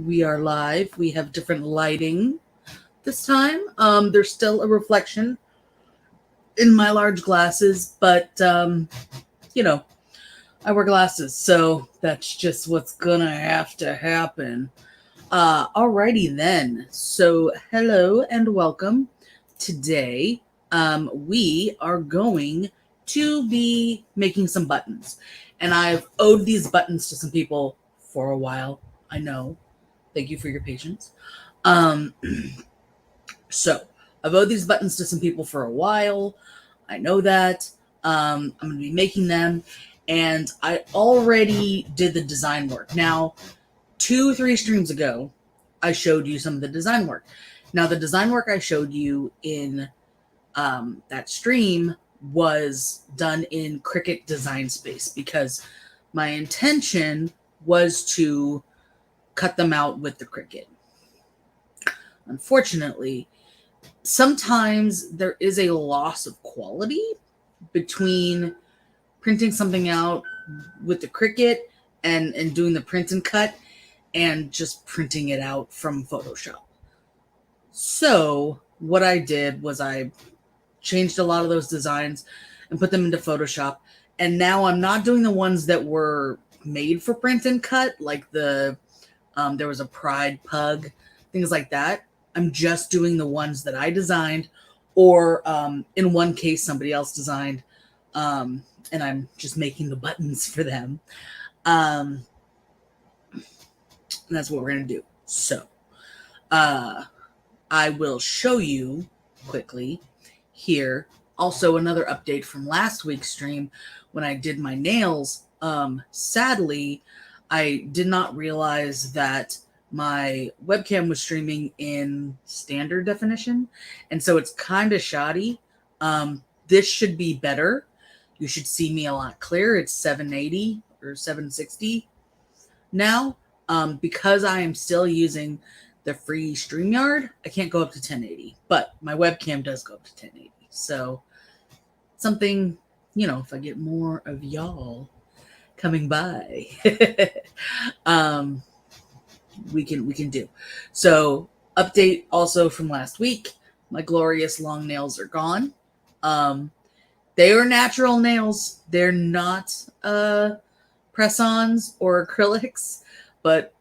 we are live. We have different lighting this time. There's still a reflection in my large glasses, but you know, I wear glasses, so that's just what's gonna have to happen. Alrighty then. So hello and welcome. Today, we are going to be making some buttons, and I've owed these buttons to some people for a while. I know. Thank you for your patience. Um, so I've owed these buttons to some people for a while. I know that. I'm going to be making them, and I already did the design work. Now, 2-3 streams ago, I showed you some of the design work. Now, the design work I showed you in that stream was done in Cricut Design Space because my intention was to cut them out with the Cricut. Unfortunately, sometimes there is a loss of quality between printing something out with the Cricut and doing the print and cut and just printing it out from Photoshop. So what I did was I changed a lot of those designs and put them into Photoshop. And now I'm not doing the ones that were made for print and cut, like there was a Pride Pug, things like that. I'm just doing the ones that I designed, or in one case, somebody else designed, and I'm just making the buttons for them. And that's what we're going to do. So I will show you quickly here. Also, another update from last week's stream when I did my nails. Sadly, I did not realize that my webcam was streaming in standard definition, and so it's kind of shoddy. This should be better. You should see me a lot clearer. It's 780 or 760 now. Because I am still using the free StreamYard, I can't go up to 1080, but my webcam does go up to 1080. So something, if I get more of y'all coming by, we can do. So update also from last week, my glorious long nails are gone. They are natural nails. They're not press-ons or acrylics, but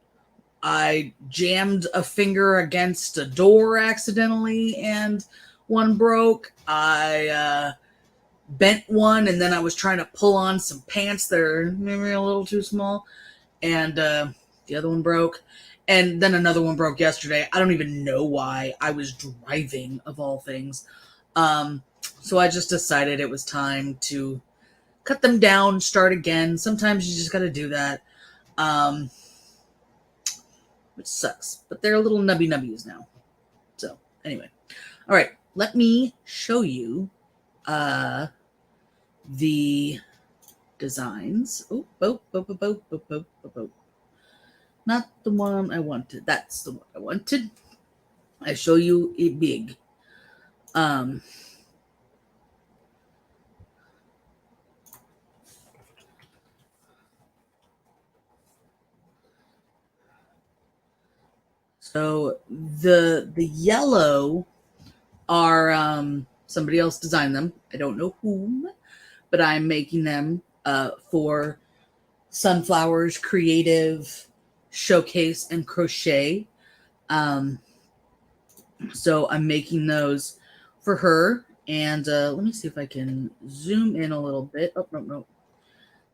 I jammed a finger against a door accidentally and one broke. I bent one, and then I was trying to pull on some pants that are maybe a little too small, and the other one broke. And then another one broke yesterday. I don't even know why. I was driving, of all things. So I just decided it was time to cut them down, start again. Sometimes you just got to do that. Which sucks. But they're little nubbies now. So, anyway. All right. Let me show you the designs. Not the one I wanted. That's the one I wanted. I show you it big. So the yellow are somebody else designed them. I don't know whom, but I'm making them for Sunflower's Creative Showcase and Crochet. So I'm making those for her. And let me see if I can zoom in a little bit. Oh, no.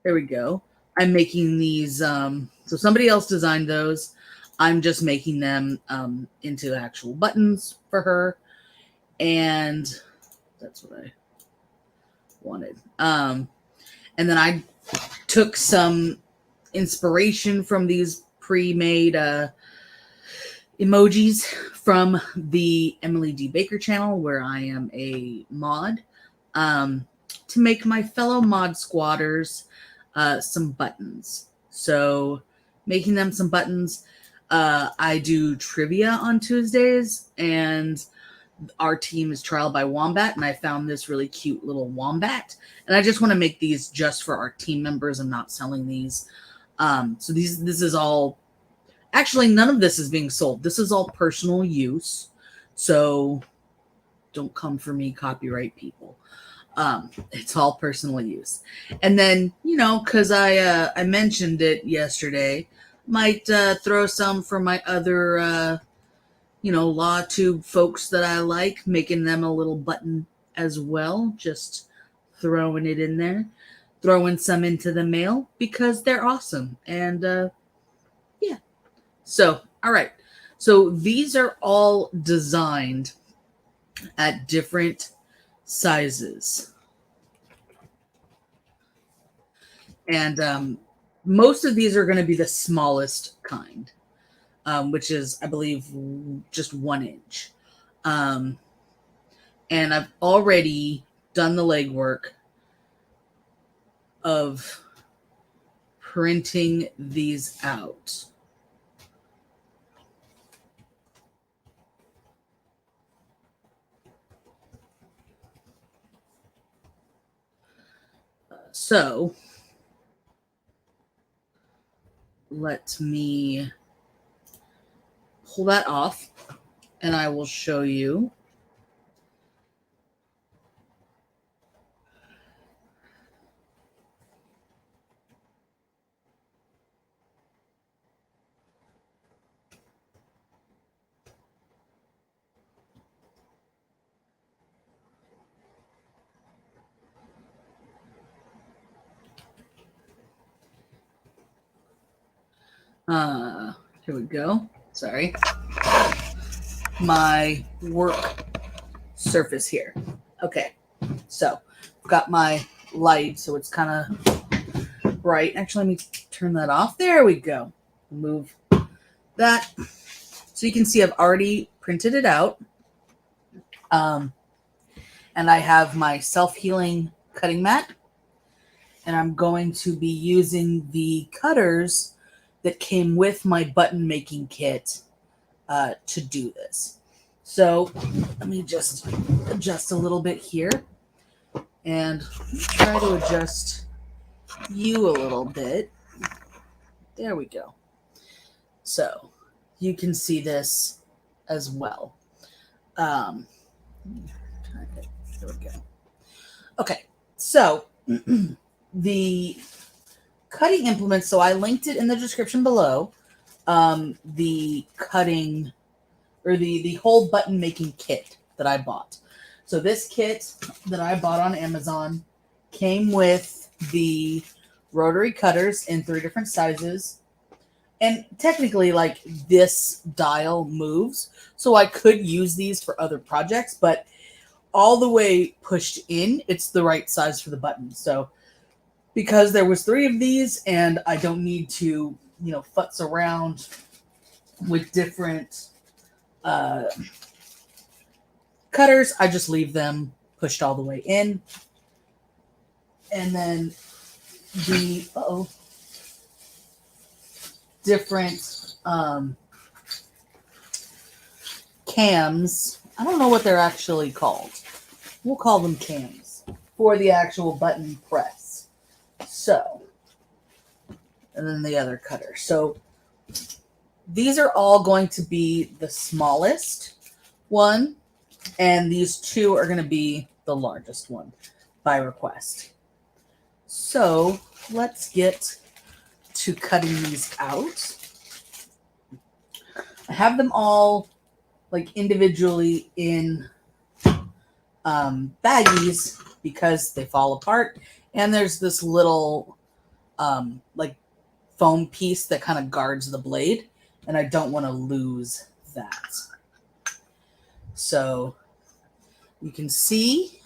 There we go. I'm making these. So somebody else designed those. I'm just making them into actual buttons for her. And that's what I wanted. And then I took some inspiration from these pre-made emojis from the Emily D. Baker channel, where I am a mod, to make my fellow mod squatters some buttons. So making them some buttons. I do trivia on Tuesdays, and our team is Trial by Wombat, and I found this really cute little wombat, and I just want to make these just for our team members. I'm not selling these. So this is all Actually, none of this is being sold. This is all personal use. So don't come for me, copyright people. It's all personal use. And then, you know, because I mentioned it yesterday, might throw some for my other, you know, law tube folks that I like, making them a little button as well. Just throwing it in there, throwing some into the mail because they're awesome. And yeah. So, all right. So these are all designed at different sizes. And most of these are going to be the smallest kind, which is, I believe, just 1 inch. Um, and I've already done the legwork of printing these out. So let me pull that off and I will show you. Here we go. Sorry. My work surface here. Okay. So I've got my light, so it's kind of bright. Actually, let me turn that off. There we go. Move that. So you can see I've already printed it out. And I have my self-healing cutting mat. And I'm going to be using the cutters that came with my button making kit to do this. So let me just adjust a little bit here and try to adjust you a little bit. There we go. So you can see this as well. There we go. Okay, so the cutting implements, so I linked it in the description below, the cutting or the whole button making kit that I bought. So this kit that I bought on Amazon came with the rotary cutters in 3 different sizes. And technically, like, this dial moves, so I could use these for other projects, but all the way pushed in, it's the right size for the button. So because there was 3 of these and I don't need to, you know, futz around with different cutters, I just leave them pushed all the way in. And then the different cams, I don't know what they're actually called. We'll call them cams for the actual button press. So, and then the other cutter. So these are all going to be the smallest one, and these 2 are going to be the largest one by request. So let's get to cutting these out. I have them all like individually in baggies because they fall apart, and there's this little like foam piece that kind of guards the blade, and I don't want to lose that. So you can see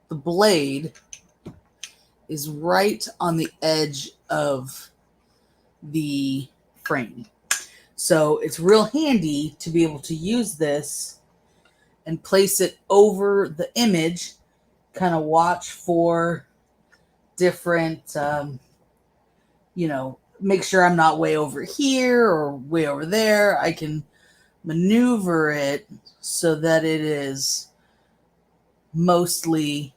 the blade is right on the edge of the frame. So it's real handy to be able to use this and place it over the image, kind of watch for different, you know, make sure I'm not way over here or way over there. I can maneuver it so that it is mostly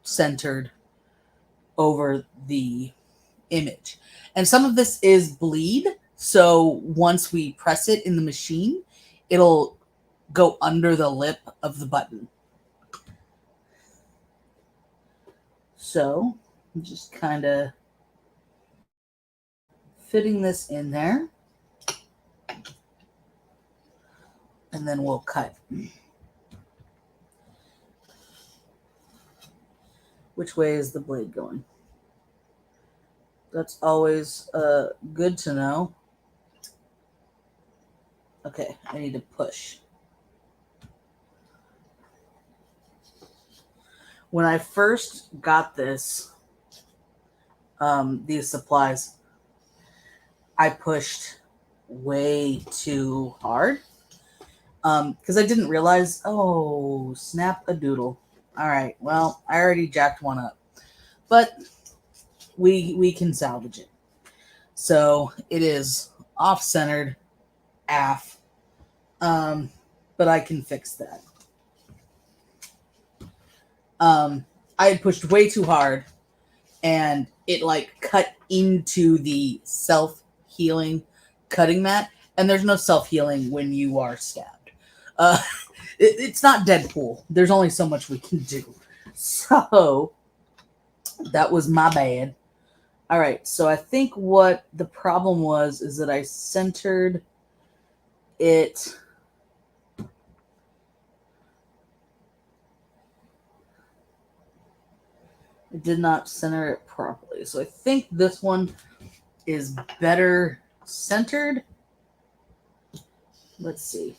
centered over the image. And some of this is bleed, So once we press it in the machine, it'll go under the lip of the button. So I'm just kind of fitting this in there. And then we'll cut. Which way is the blade going? That's always good to know. Okay, I need to push. When I first got these supplies, I pushed way too hard because I didn't realize, oh, snap a doodle. All right, well, I already jacked one up, but we can salvage it. So it is off-centered, AF, but I can fix that. I had pushed way too hard, and it like cut into the self-healing cutting mat, and there's no self-healing when you are stabbed. It's not Deadpool. There's only so much we can do. So that was my bad. All right, so I think what the problem was is that I centered it. I did not center it properly. So I think this one is better centered. Let's see.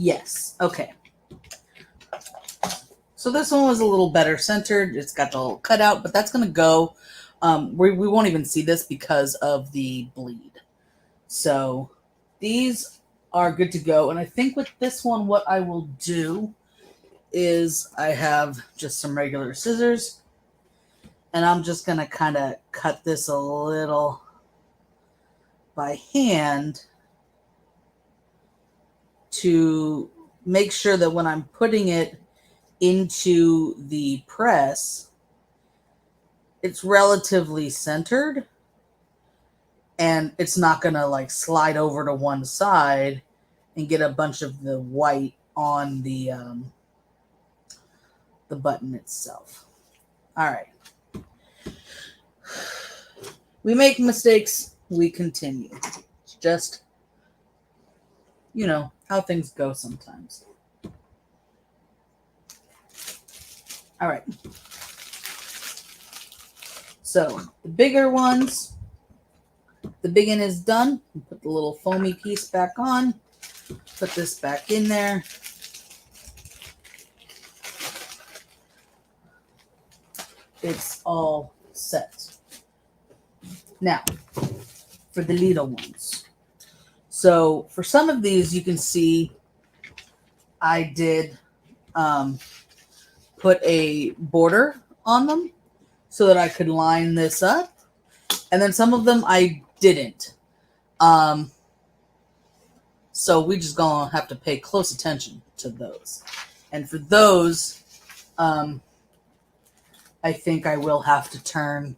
Yes. Okay. So this one was a little better centered. It's got the little cutout, but that's going to go. We won't even see this because of the bleed. So these are good to go. And I think with this one, what I will do is I have just some regular scissors. And I'm just going to kind of cut this a little by hand to make sure that when I'm putting it into the press, it's relatively centered and it's not going to like slide over to one side and get a bunch of the white on the button itself. All right. We make mistakes, we continue. It's just, you know, how things go sometimes. All right. So the bigger ones, the big one is done. Put the little foamy piece back on. Put this back in there. It's all set. Now, for the little ones. So for some of these, you can see I did put a border on them so that I could line this up. And then some of them I didn't. So we just gonna have to pay close attention to those. And for those, I think I will have to turn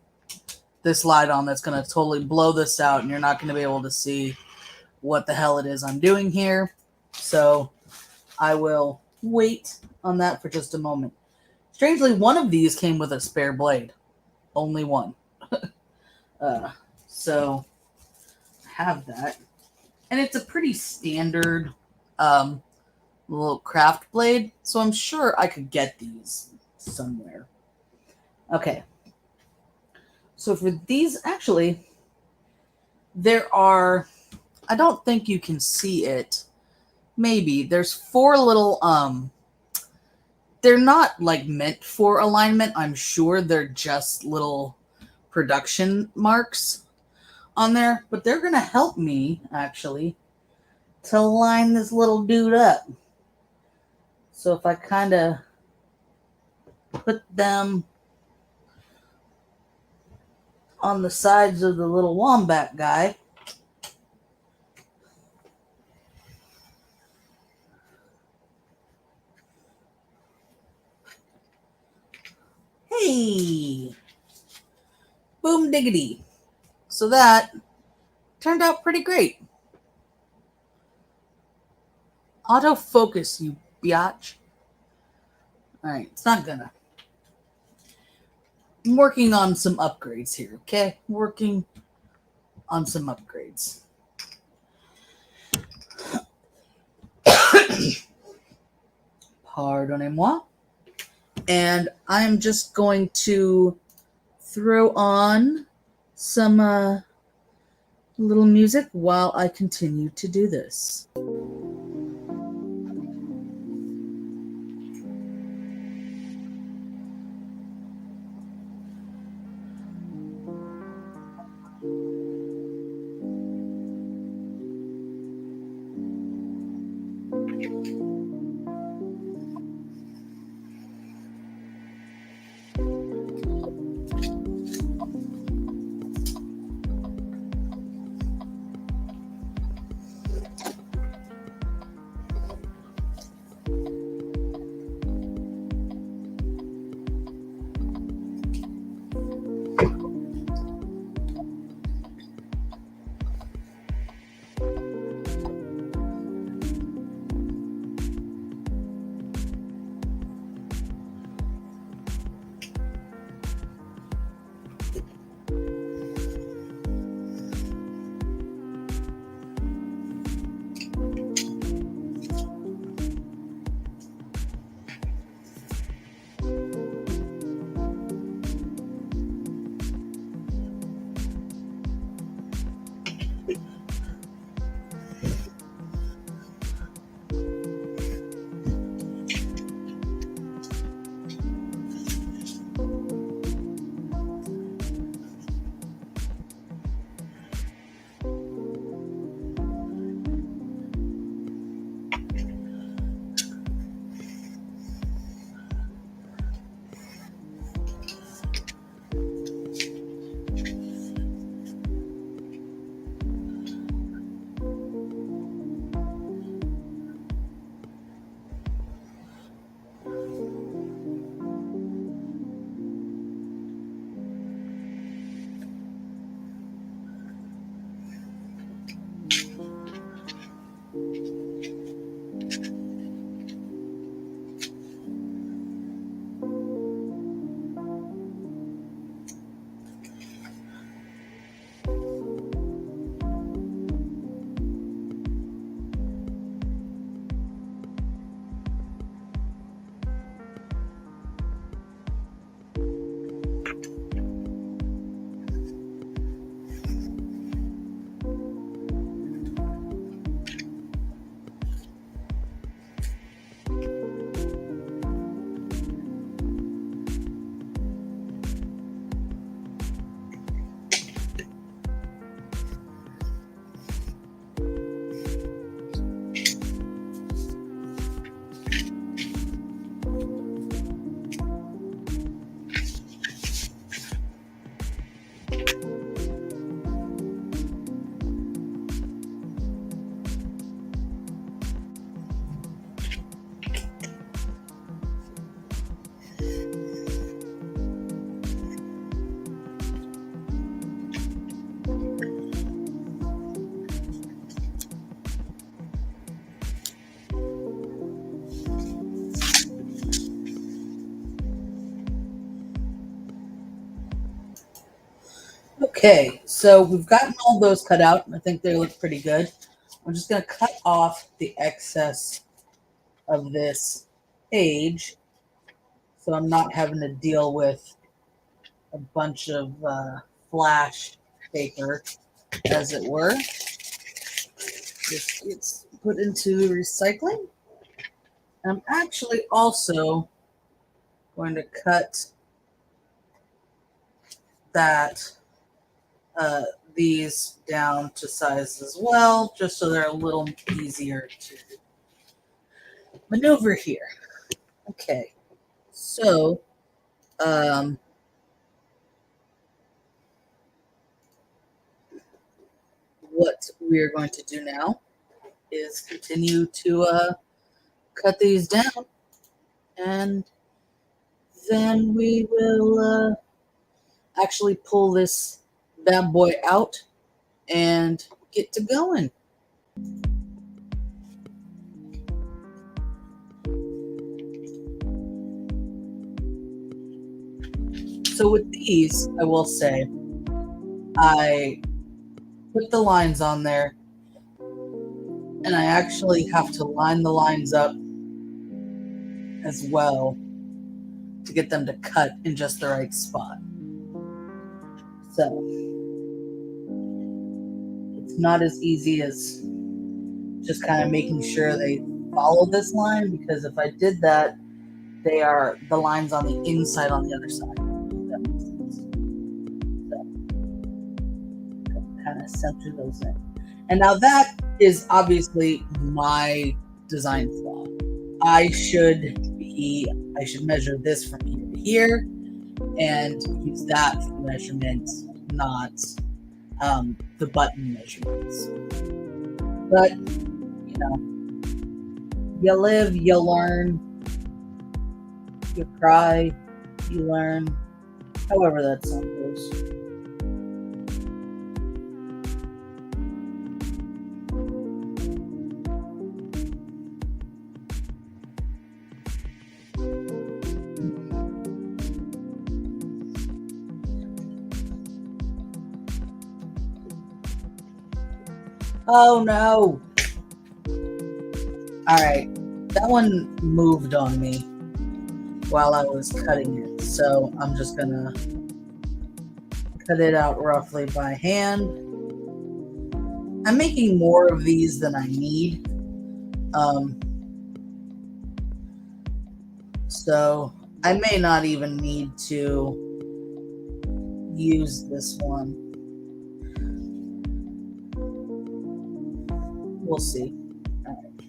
this light on that's going to totally blow this out, and you're not going to be able to see what the hell it is I'm doing here. So I will wait on that for just a moment. Strangely, one of these came with a spare blade. Only one. So I have that. And it's a pretty standard little craft blade, so I'm sure I could get these somewhere. Okay. So for these, actually, there are, I don't think you can see it. Maybe. There's 4 little, they're not like meant for alignment. I'm sure they're just little production marks on there, but they're going to help me actually to line this little dude up. So if I kind of put them on the sides of the little wombat guy, Yay! Boom diggity. So that turned out pretty great. Autofocus, you biatch. All right, it's not gonna. I'm working on some upgrades here, okay? Working on some upgrades. Pardonnez-moi. And I'm just going to throw on some little music while I continue to do this. Okay, so we've gotten all those cut out. I think they look pretty good. I'm just going to cut off the excess of this page so I'm not having to deal with a bunch of flash paper, as it were. This gets put into recycling. I'm actually also going to cut these down to size as well, just so they're a little easier to maneuver here. Okay, so what we're going to do now is continue to cut these down, and then we will actually pull this bad boy out and get to going. So with these, I will say, I put the lines on there, and I actually have to line the lines up as well to get them to cut in just the right spot. So it's not as easy as just kind of making sure they follow this line, because if I did that, they are the lines on the inside on the other side. If that makes sense. So kind of center those in. And now that is obviously my design flaw. I should measure this from here to here and use that for measurements, not the button measurements. But you know, you live, you learn, you cry, you learn. However that song goes. Oh no! Alright, that one moved on me while I was cutting it, so I'm just gonna cut it out roughly by hand. I'm making more of these than I need, so I may not even need to use this one. We'll see. All right.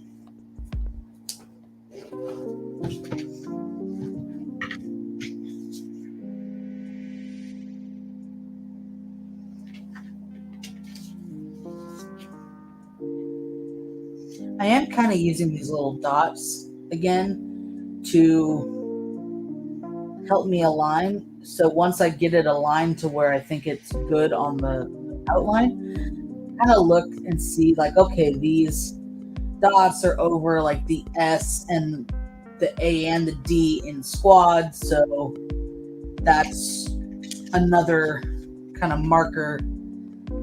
I am kind of using these little dots again to help me align. So once I get it aligned to where I think it's good on the outline, kind of look and see like, okay, these dots are over like the S and the A and the D in squad, so that's another kind of marker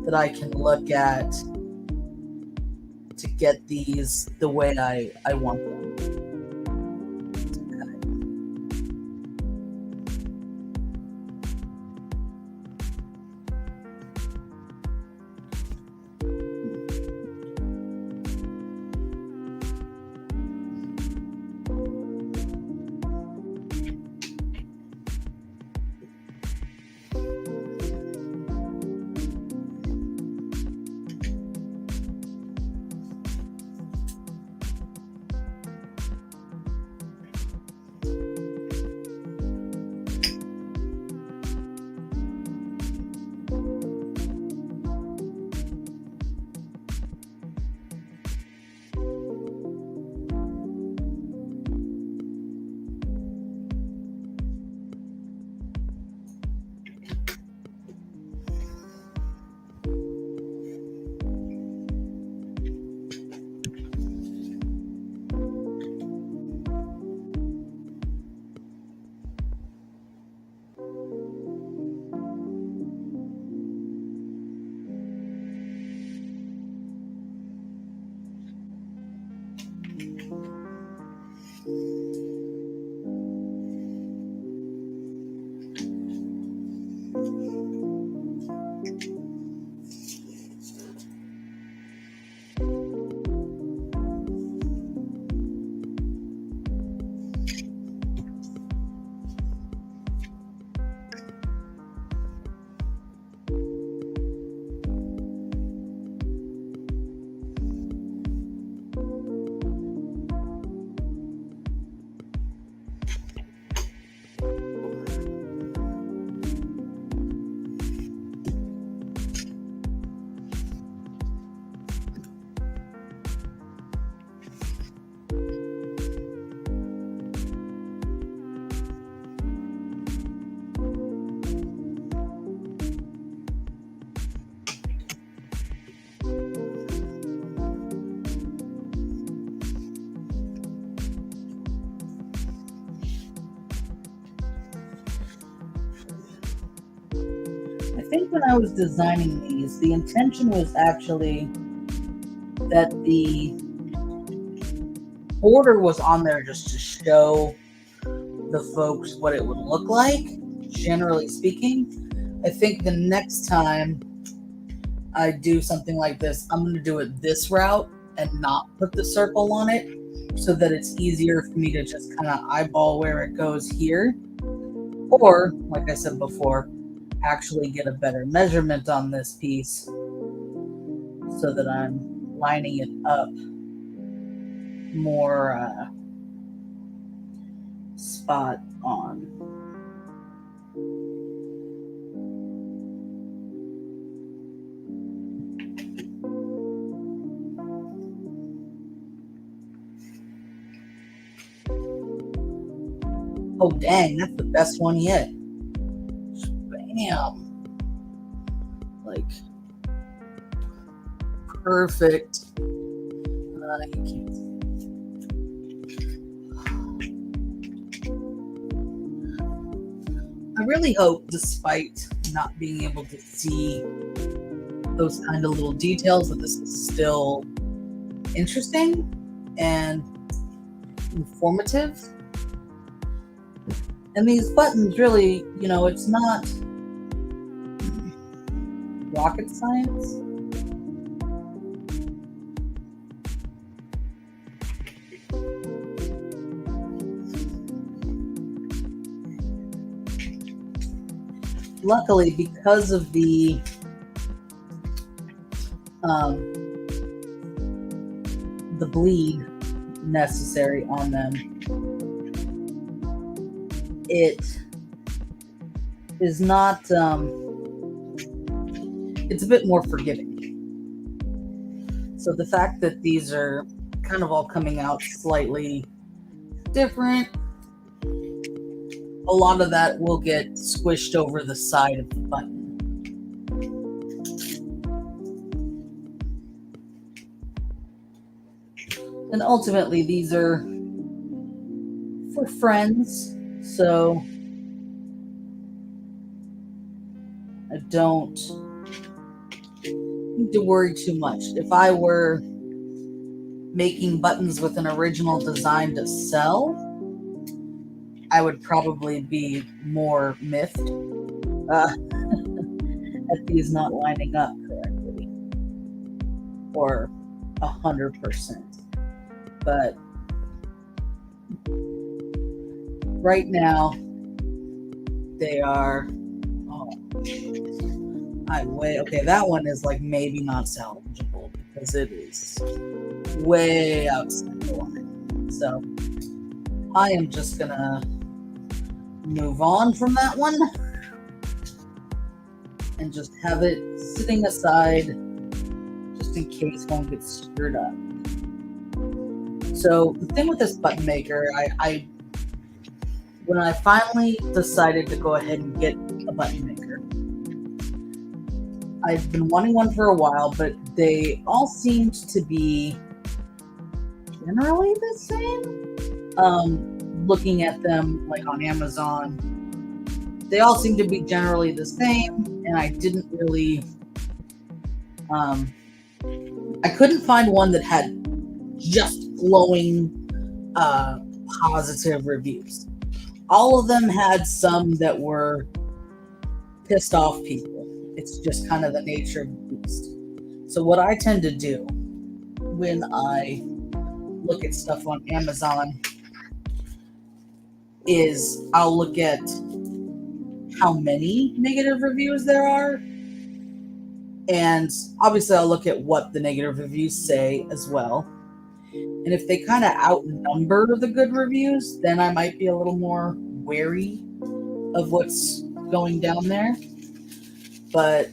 that I can look at to get these the way I want them. think when I was designing these, the intention was actually that the border was on there just to show the folks what it would look like, generally speaking. I think the next time I do something like this, I'm going to do it this route and not put the circle on it so that it's easier for me to just kind of eyeball where it goes here. Or, like I said before, actually get a better measurement on this piece so that I'm lining it up more spot on. Oh dang, that's the best one yet. Bam. Like, perfect. You can't. I really hope, despite not being able to see those kind of little details, that this is still interesting and informative. And these buttons really, it's not rocket science. Luckily, because of the bleed necessary on them, it is not, it's a bit more forgiving. So the fact that these are kind of all coming out slightly different, a lot of that will get squished over the side of the button. And ultimately, these are for friends, so I don't need to worry too much. If I were making buttons with an original design to sell, I would probably be more miffed at these not lining up correctly, or 100%. But right now, they are, okay, that one is like maybe not salvageable because it is way outside the line. So I am just gonna move on from that one and just have it sitting aside just in case one gets screwed up. So the thing with this button maker, when I finally decided to go ahead and get a button maker, I've been wanting one for a while, but they all seemed to be generally the same. Looking at them like on Amazon, they all seem to be generally the same, and I didn't really, I couldn't find one that had just glowing positive reviews. All of them had some that were pissed off people. It's just kind of the nature of the beast. So what I tend to do when I look at stuff on Amazon is I'll look at how many negative reviews there are, and obviously I'll look at what the negative reviews say as well. And if they kind of outnumber the good reviews, then I might be a little more wary of what's going down there. But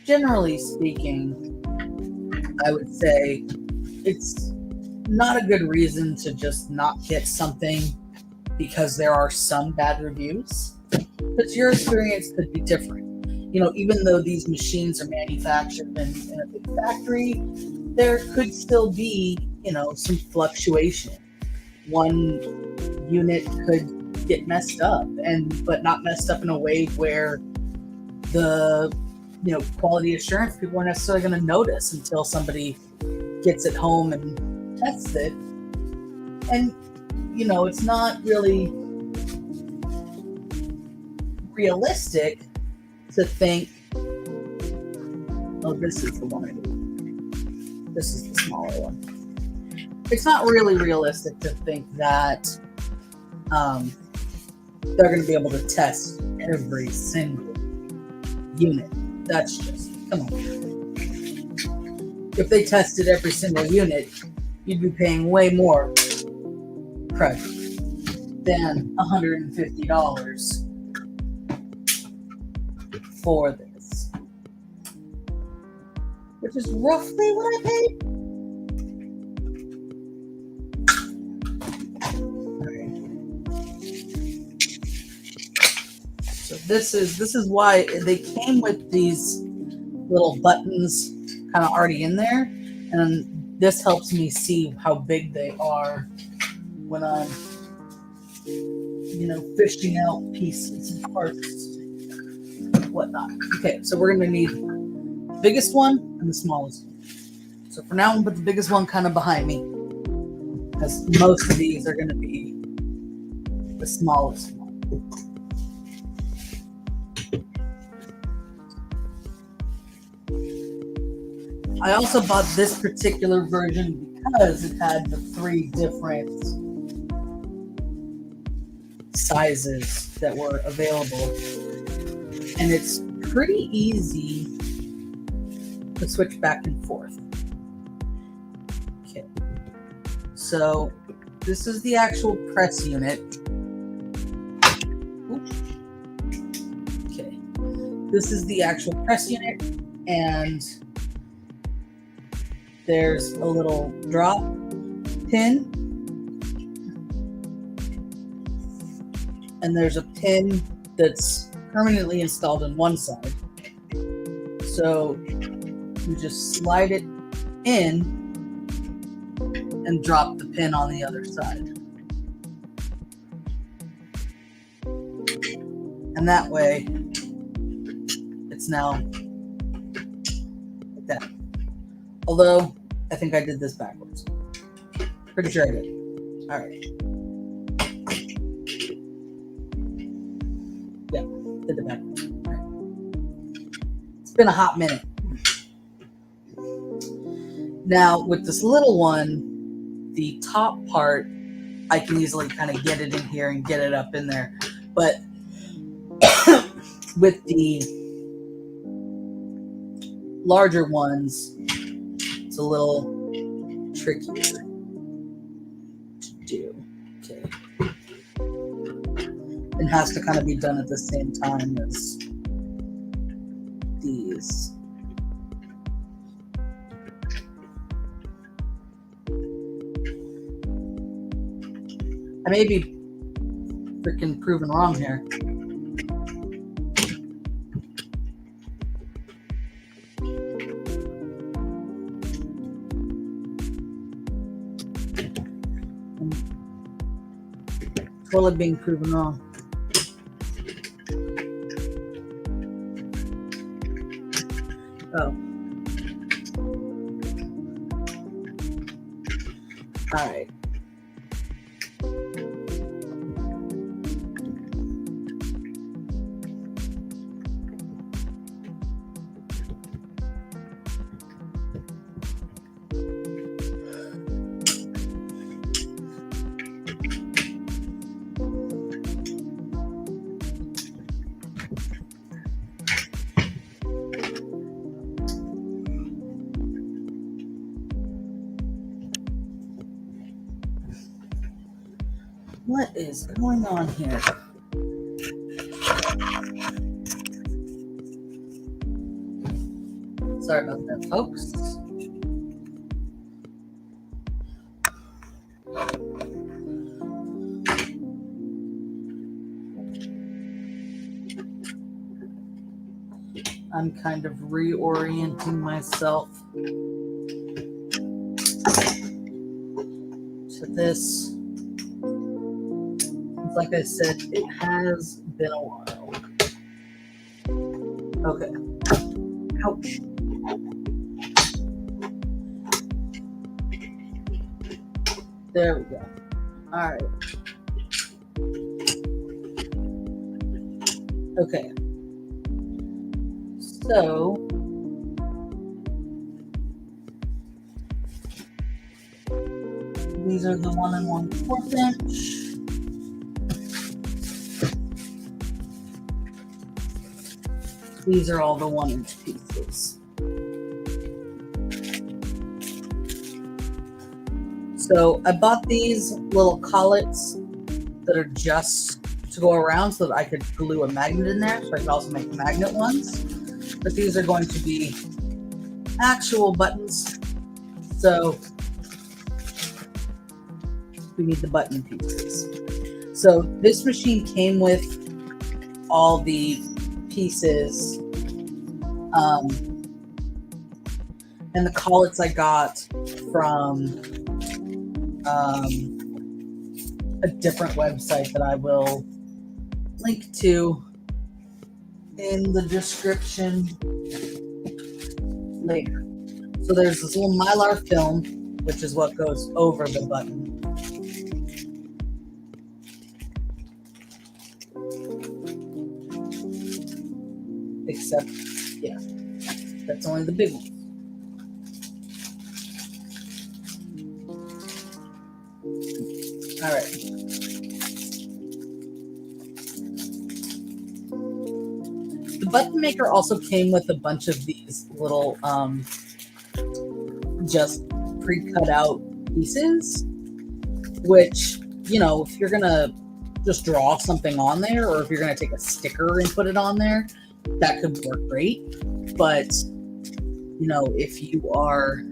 generally speaking, I would say it's not a good reason to just not get something because there are some bad reviews. But your experience could be different. Even though these machines are manufactured in a big factory, there could still be, some fluctuation. One unit could get messed up, but not messed up in a way where the quality assurance, people aren't necessarily going to notice until somebody gets it home and tests it. And it's not really realistic to think, oh, this is the one I need. This is the smaller one. It's not really realistic to think that they're going to be able to test every single unit. That's just, come on. If they tested every single unit, you'd be paying way more than $150 for this, which is roughly what I paid. So this is why they came with these little buttons kind of already in there, and this helps me see how big they are when I'm fishing out pieces and parts and whatnot. Okay, so we're gonna need the biggest one and the smallest one. So for now, I'm gonna put the biggest one kind of behind me, because most of these are gonna be the smallest one. I also bought this particular version because it had the 3 different sizes that were available, and it's pretty easy to switch back and forth. Okay, so this is the actual press unit. Okay, this is the actual press unit, and there's a little drop pin, and there's a pin that's permanently installed on one side. So you just slide it in and drop the pin on the other side. And that way, it's now like that. Although, I think I did this backwards. Pretty sure I did. All right. Yeah, did it backwards. All right. It's been a hot minute. Now, with this little one, the top part, I can easily kind of get it in here and get it up in there. But with the larger ones, it's a little trickier to do. Okay. It has to kind of be done at the same time as these. I may be freaking proven wrong here. Totally being proven wrong. Oh. All right. What is going on here? Sorry about that, folks. I'm kind of reorienting myself to this. Like I said, it has been a while. Okay. Ouch. There we go. All right. Okay. So these are the 1 1/4 inch. These are all the 1 inch pieces. So I bought these little collets that are just to go around so that I could glue a magnet in there. So I could also make magnet ones. But these are going to be actual buttons. So we need the button pieces. So this machine came with all the pieces. And the collets I got from a different website that I will link to in the description later. So there's this little Mylar film, which is what goes over the button. Except, yeah, that's only the big one. All right. The button maker also came with a bunch of these little just pre-cut out pieces, which, you know, if you're gonna just draw something on there, or if you're gonna take a sticker and put it on there, that could work great. But, you know, if you are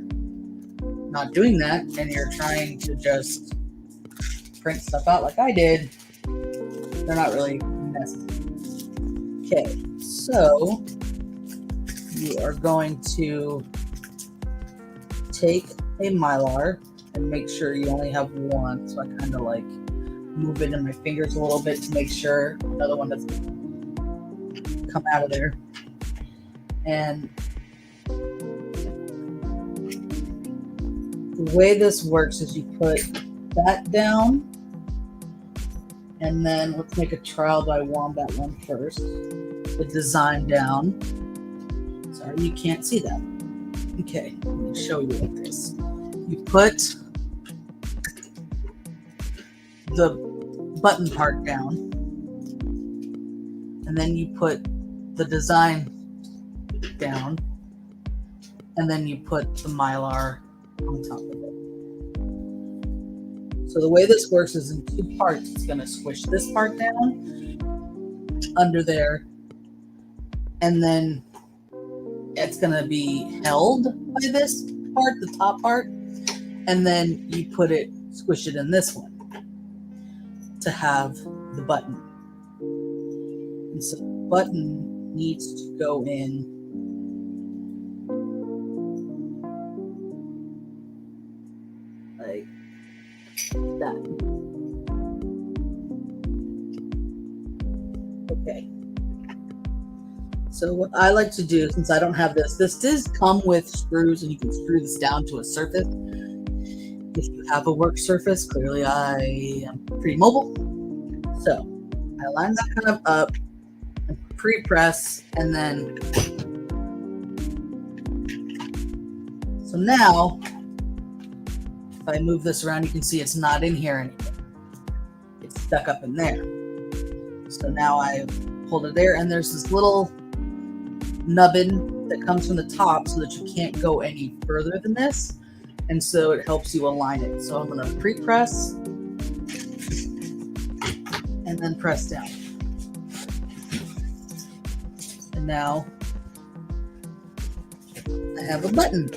not doing that and you're trying to just print stuff out like I did, they're not really necessary. Okay, so you are going to take a Mylar and make sure you only have one. So I kind of like move it in my fingers a little bit to make sure another one doesn't come out of there. And the way this works is you put that down, and then let's make a trial by wombat one first. The design down. Sorry, you can't see that. Okay, let me show you like this. You put the button part down, and then you put the design down, and then you put the Mylar on top of it. So the way this works is in two parts. It's going to squish this part down under there, and then it's going to be held by this part, the top part, and then you put it, squish it in this one to have the button. And so the button needs to go in like that. Okay. So what I like to do, since I don't have this does come with screws, and you can screw this down to a surface. If you have a work surface, clearly I am pretty mobile. So I line that kind of up and pre-press, and then so now if I move this around, you can see it's not in here anymore. It's stuck up in there. So now I hold it there, and there's this little nubbin that comes from the top so that you can't go any further than this. And so it helps you align it. So I'm going to pre-press and then press down. And now I have a button.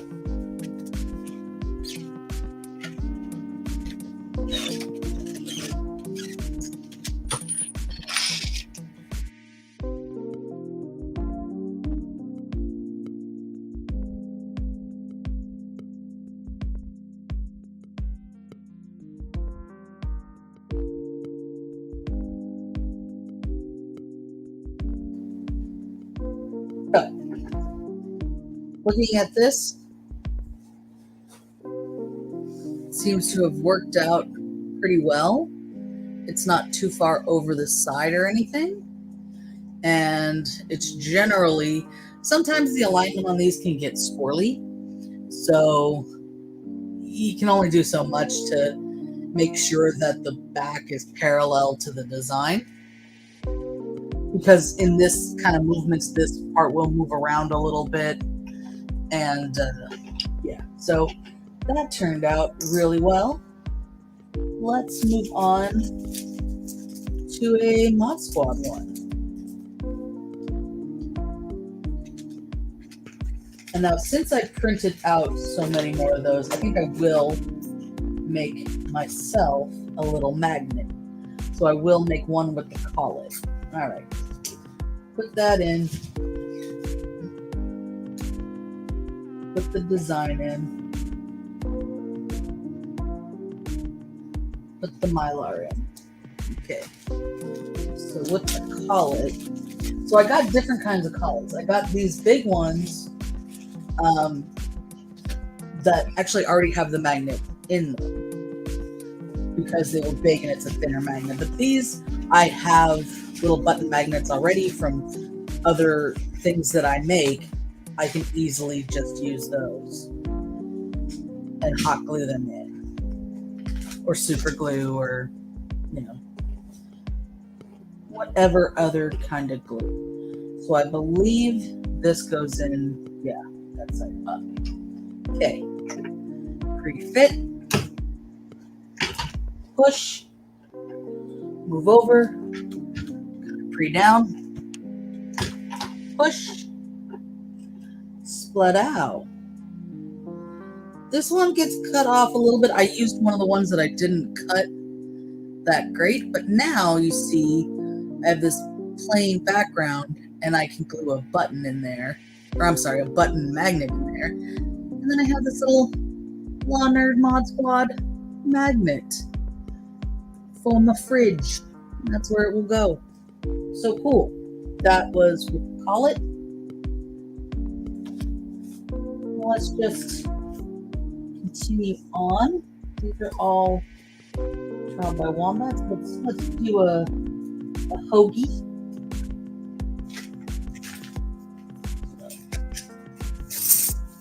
So, looking at this, it seems to have worked out pretty well. It's not too far over the side or anything. And it's generally, sometimes the alignment on these can get squirrely. So you can only do so much to make sure that the back is parallel to the design. Because in this kind of movements, this part will move around a little bit. And yeah, so that turned out really well. Let's move on to a Mod Squad one. And now, since I printed out so many more of those, I think I will make myself a little magnet. So I will make one with the collet. All right, put that in. Put the design in. Put the mylar in. Okay. So with the collet, so I got different kinds of collets. I got these big ones that actually already have the magnet in them because they were big and it's a thinner magnet. But these, I have little button magnets already from other things that I make. I can easily just use those and hot glue them in, or super glue, or whatever other kind of glue. So I believe this goes in, yeah, that side up. Okay, pre-fit, push, move over, pre-down, push, split out. This one gets cut off a little bit. I used one of the ones that I didn't cut that great, but now you see I have this plain background and I can glue a button in there, or I'm sorry, a button magnet in there. And then I have this little Law Nerd Mod Squad magnet for my fridge. And that's where it will go. So cool. That was with the collet. Let's just continue on. These are all Trial by Wombats. Let's do a hoagie.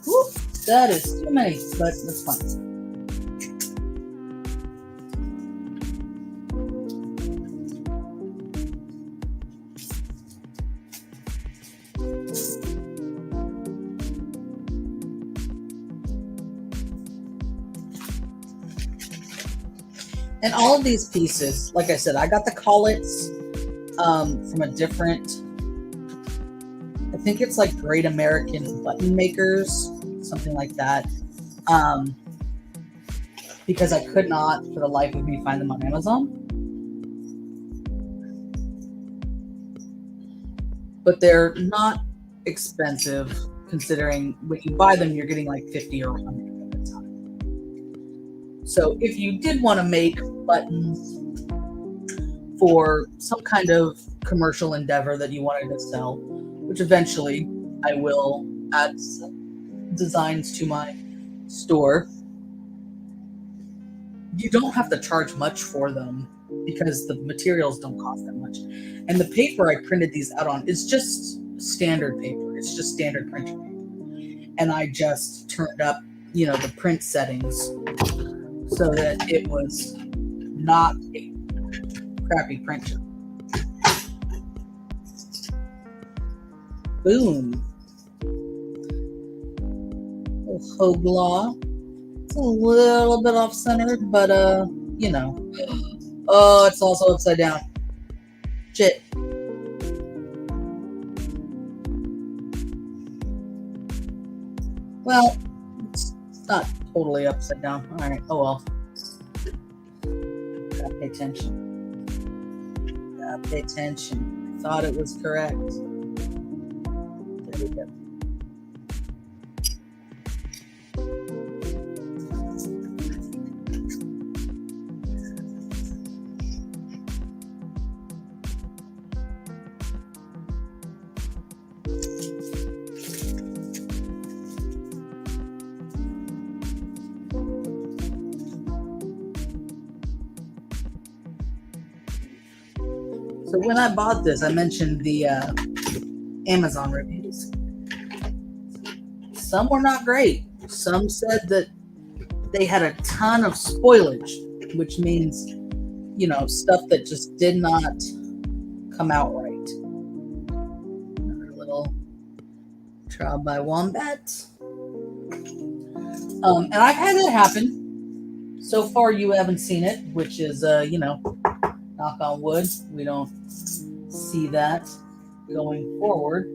Whoop, that is too many, but that's fine. And all of these pieces, like I said, I got the collets from a different, I think it's like Great American Button Makers, something like that. Because I could not, for the life of me, find them on Amazon. But they're not expensive, considering when you buy them, you're getting like 50 or 100 at a time. So if you did want to make buttons for some kind of commercial endeavor that you wanted to sell, which eventually I will add some designs to my store, you don't have to charge much for them because the materials don't cost that much. And the paper I printed these out on is just standard paper. It's just standard printer paper. And I just turned up, the print settings so that it was not a crappy printer. Boom. Hoglaw. It's a little bit off center, but Oh, it's also upside down. Shit. Well, it's not totally upside down. All right. Oh well. Gotta pay attention. Gotta pay attention. I thought it was correct. There we go. when I bought this, I mentioned the Amazon reviews. Some were not great. Some said that they had a ton of spoilage, which means, you know, stuff that just did not come out right. Another little trial by wombat. And I've had that happen. So far, you haven't seen it, which is, you know, knock on wood, we don't see that going forward.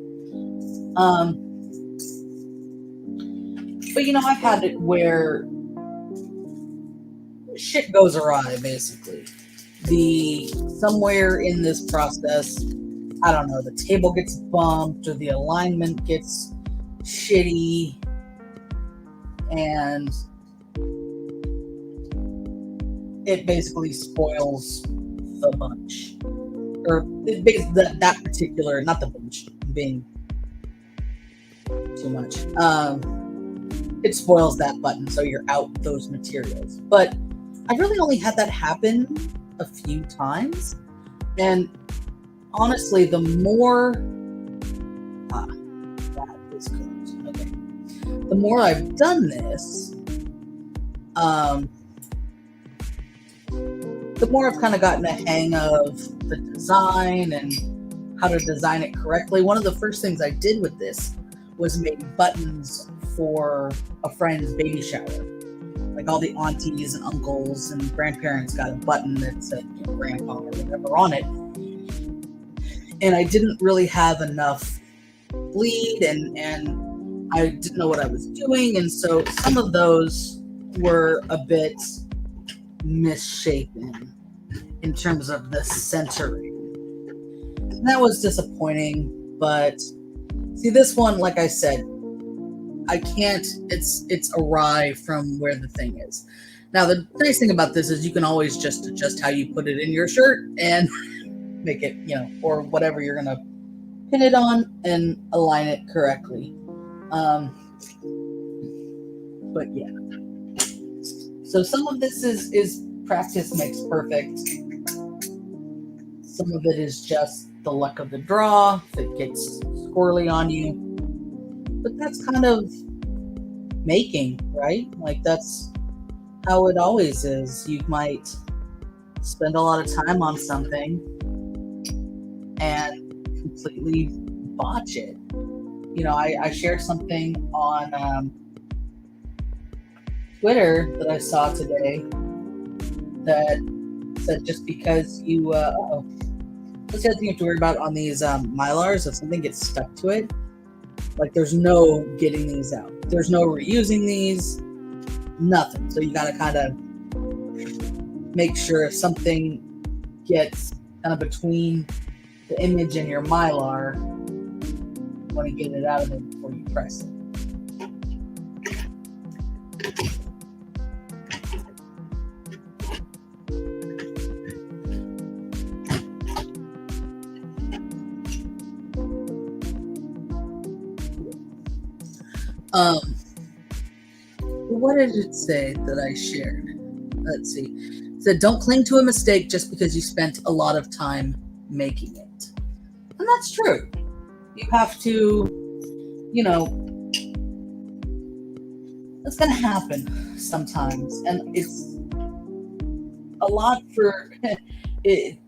But, you know, I've had it where shit goes awry, basically. Somewhere in this process, I don't know, the table gets bumped or the alignment gets shitty, and it basically spoils the bunch. Or that particular, not the bunch, being too much. It spoils that button, so you're out those materials. But I really only had that happen a few times, and honestly, the more that is good. Okay, the more I've done this, the more I've kind of gotten a hang of the design and how to design it correctly. One of the first things I did with this was make buttons for a friend's baby shower. Like all the aunties and uncles and grandparents got a button that said, you know, grandpa or whatever on it. And I didn't really have enough bleed, and I didn't know what I was doing. And so some of those were a bit misshapen in terms of the centering. And that was disappointing. But see, this one, like I said, I can't, it's awry from where the thing is. Now, the nice thing about this is you can always just adjust how you put it in your shirt and make it, you know, or whatever you're going to pin it on, and align it correctly. But yeah. So some of this is practice makes perfect. Some of it is just the luck of the draw if it gets squirrely on you. But that's kind of making, right? Like that's how it always is. You might spend a lot of time on something and completely botch it. You know, I shared something on Twitter that I saw today that said just because you what's the other thing you have to worry about on these Mylars? If something gets stuck to it, like there's no getting these out. There's no reusing these, nothing. So you got to kind of make sure if something gets kind of between the image and your Mylar, you want to get it out of it before you press it. What did it say that I shared? Let's see. It said, don't cling to a mistake just because you spent a lot of time making it. And that's true. You have to, you know, it's going to happen sometimes. And it's a lot for,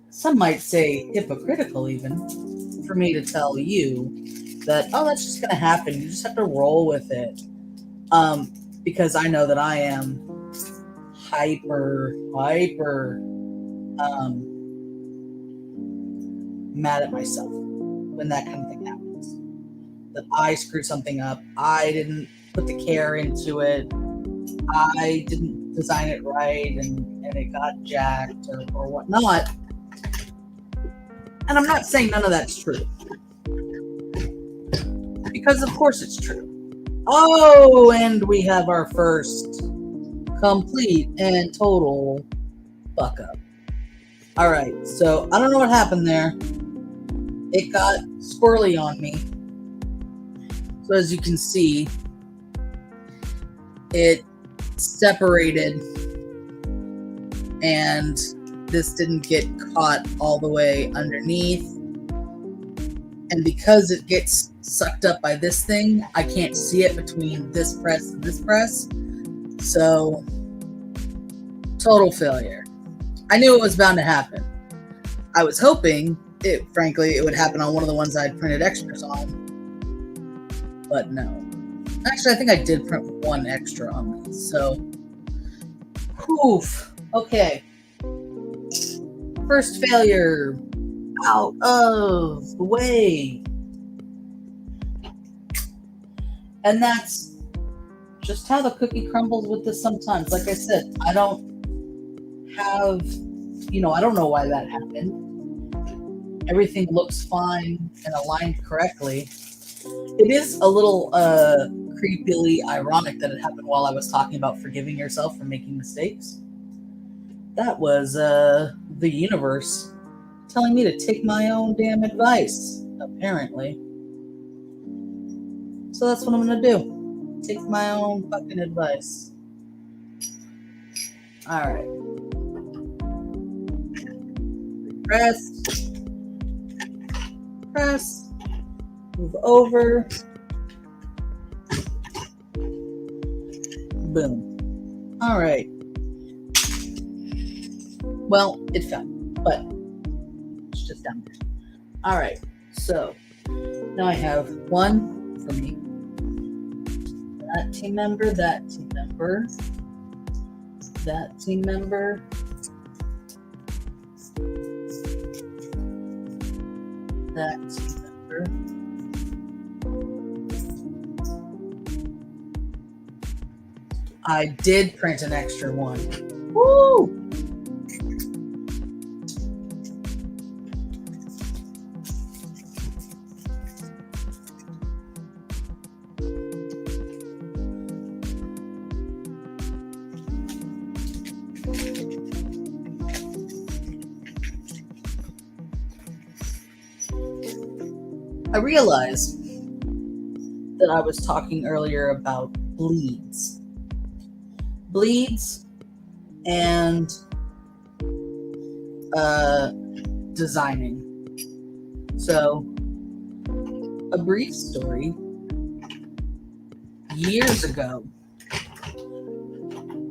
some might say hypocritical even, for me to tell you that, oh, that's just going to happen. You just have to roll with it. Because I know that I am hyper mad at myself when that kind of thing happens. That I screwed something up. I didn't put the care into it. I didn't design it right, and it got jacked or whatnot. And I'm not saying none of that's true. Because of course it's true. Oh, and we have our first complete and total fuck up. All right, so I don't know what happened there. It got squirrely on me. So as you can see, it separated and this didn't get caught all the way underneath. And because it gets sucked up by this thing, I can't see it between this press and this press. So, total failure. I knew it was bound to happen. I was hoping frankly, it would happen on one of the ones I'd printed extras on. But no. Actually, I think I did print one extra on these. So, oof. Okay. First failure. Out of the way. And that's just how the cookie crumbles with this sometimes. Like I said, I don't have, I don't know why that happened. Everything looks fine and aligned correctly. It is a little creepily ironic that it happened while I was talking about forgiving yourself for making mistakes. That was the universe telling me to take my own damn advice, apparently. So that's what I'm going to do. Take my own fucking advice. All right. Press, move over, boom. All right. Well, it fell, but it's just down there. All right. So now I have one for me. That team member, that team member, that team member. That team member. I did print an extra one. Woo! I realized that I was talking earlier about bleeds. Bleeds and designing. So, a brief story. Years ago,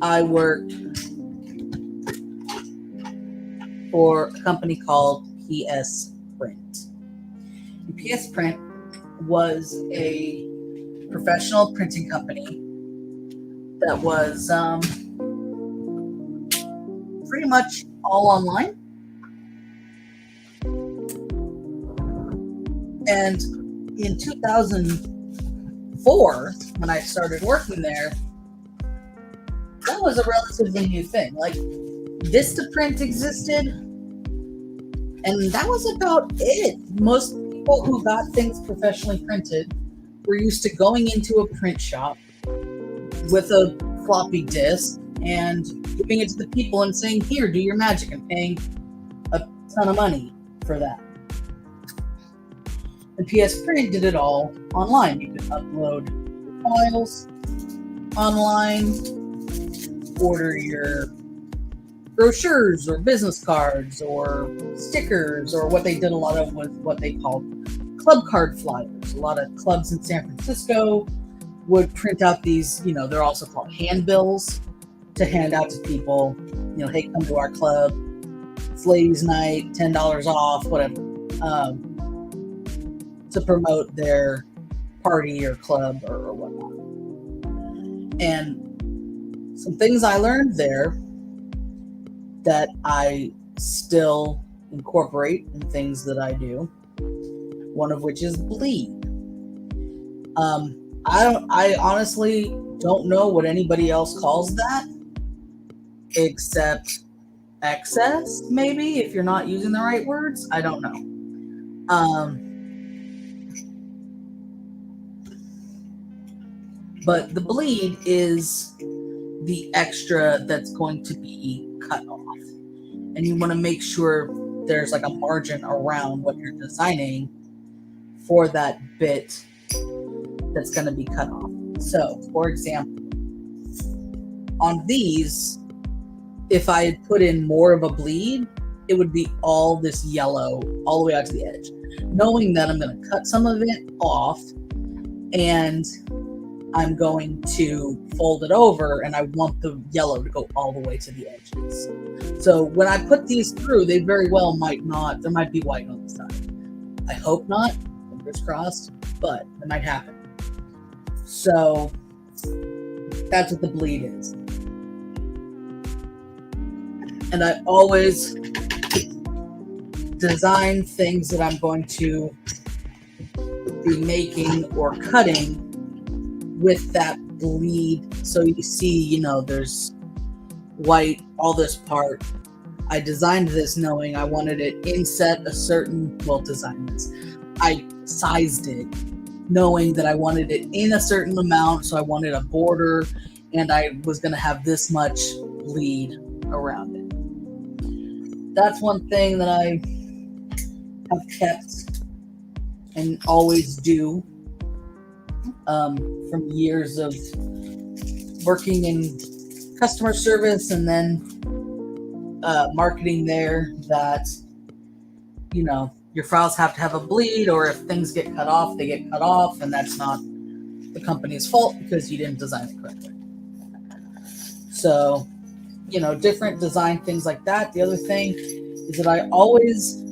I worked for a company called PS Print. PS Print was a professional printing company that was pretty much all online. And in 2004, when I started working there, that was a relatively new thing. Like, Vistaprint existed, and that was about it. Most people who got things professionally printed were used to going into a print shop with a floppy disk and giving it to the people and saying, "Here, do your magic," and paying a ton of money for that. And PS Print did it all online. You could upload your files online, order your brochures or business cards or stickers, or what they did a lot of was what they called club card flyers. A lot of clubs in San Francisco would print out these, they're also called handbills, to hand out to people, hey, come to our club. It's ladies' night, $10 off, whatever, to promote their party or club or whatnot. And some things I learned there that I still incorporate in things that I do. One of which is bleed. I honestly don't know what anybody else calls that, except excess, maybe, if you're not using the right words. I don't know. But the bleed is the extra that's going to be cut off. And you want to make sure there's like a margin around what you're designing for that bit that's going to be cut off. So, for example, on these, if I had put in more of a bleed, it would be all this yellow all the way out to the edge. Knowing that I'm going to cut some of it off and I'm going to fold it over, and I want the yellow to go all the way to the edges. So when I put these through, they very well might not, there might be white on the side. I hope not, fingers crossed, but it might happen. So that's what the bleed is. And I always design things that I'm going to be making or cutting with that bleed. So you see, you know, there's white, all this part. I designed this knowing I wanted it inset a certain, well, designed this. I sized it knowing that I wanted it in a certain amount. So I wanted a border and I was going to have this much bleed around it. That's one thing that I have kept and always do from years of working in customer service and then marketing there, that, you know, your files have to have a bleed, or if things get cut off, they get cut off, and that's not the company's fault because you didn't design it correctly. So, you know, different design things like that. The other thing is that I always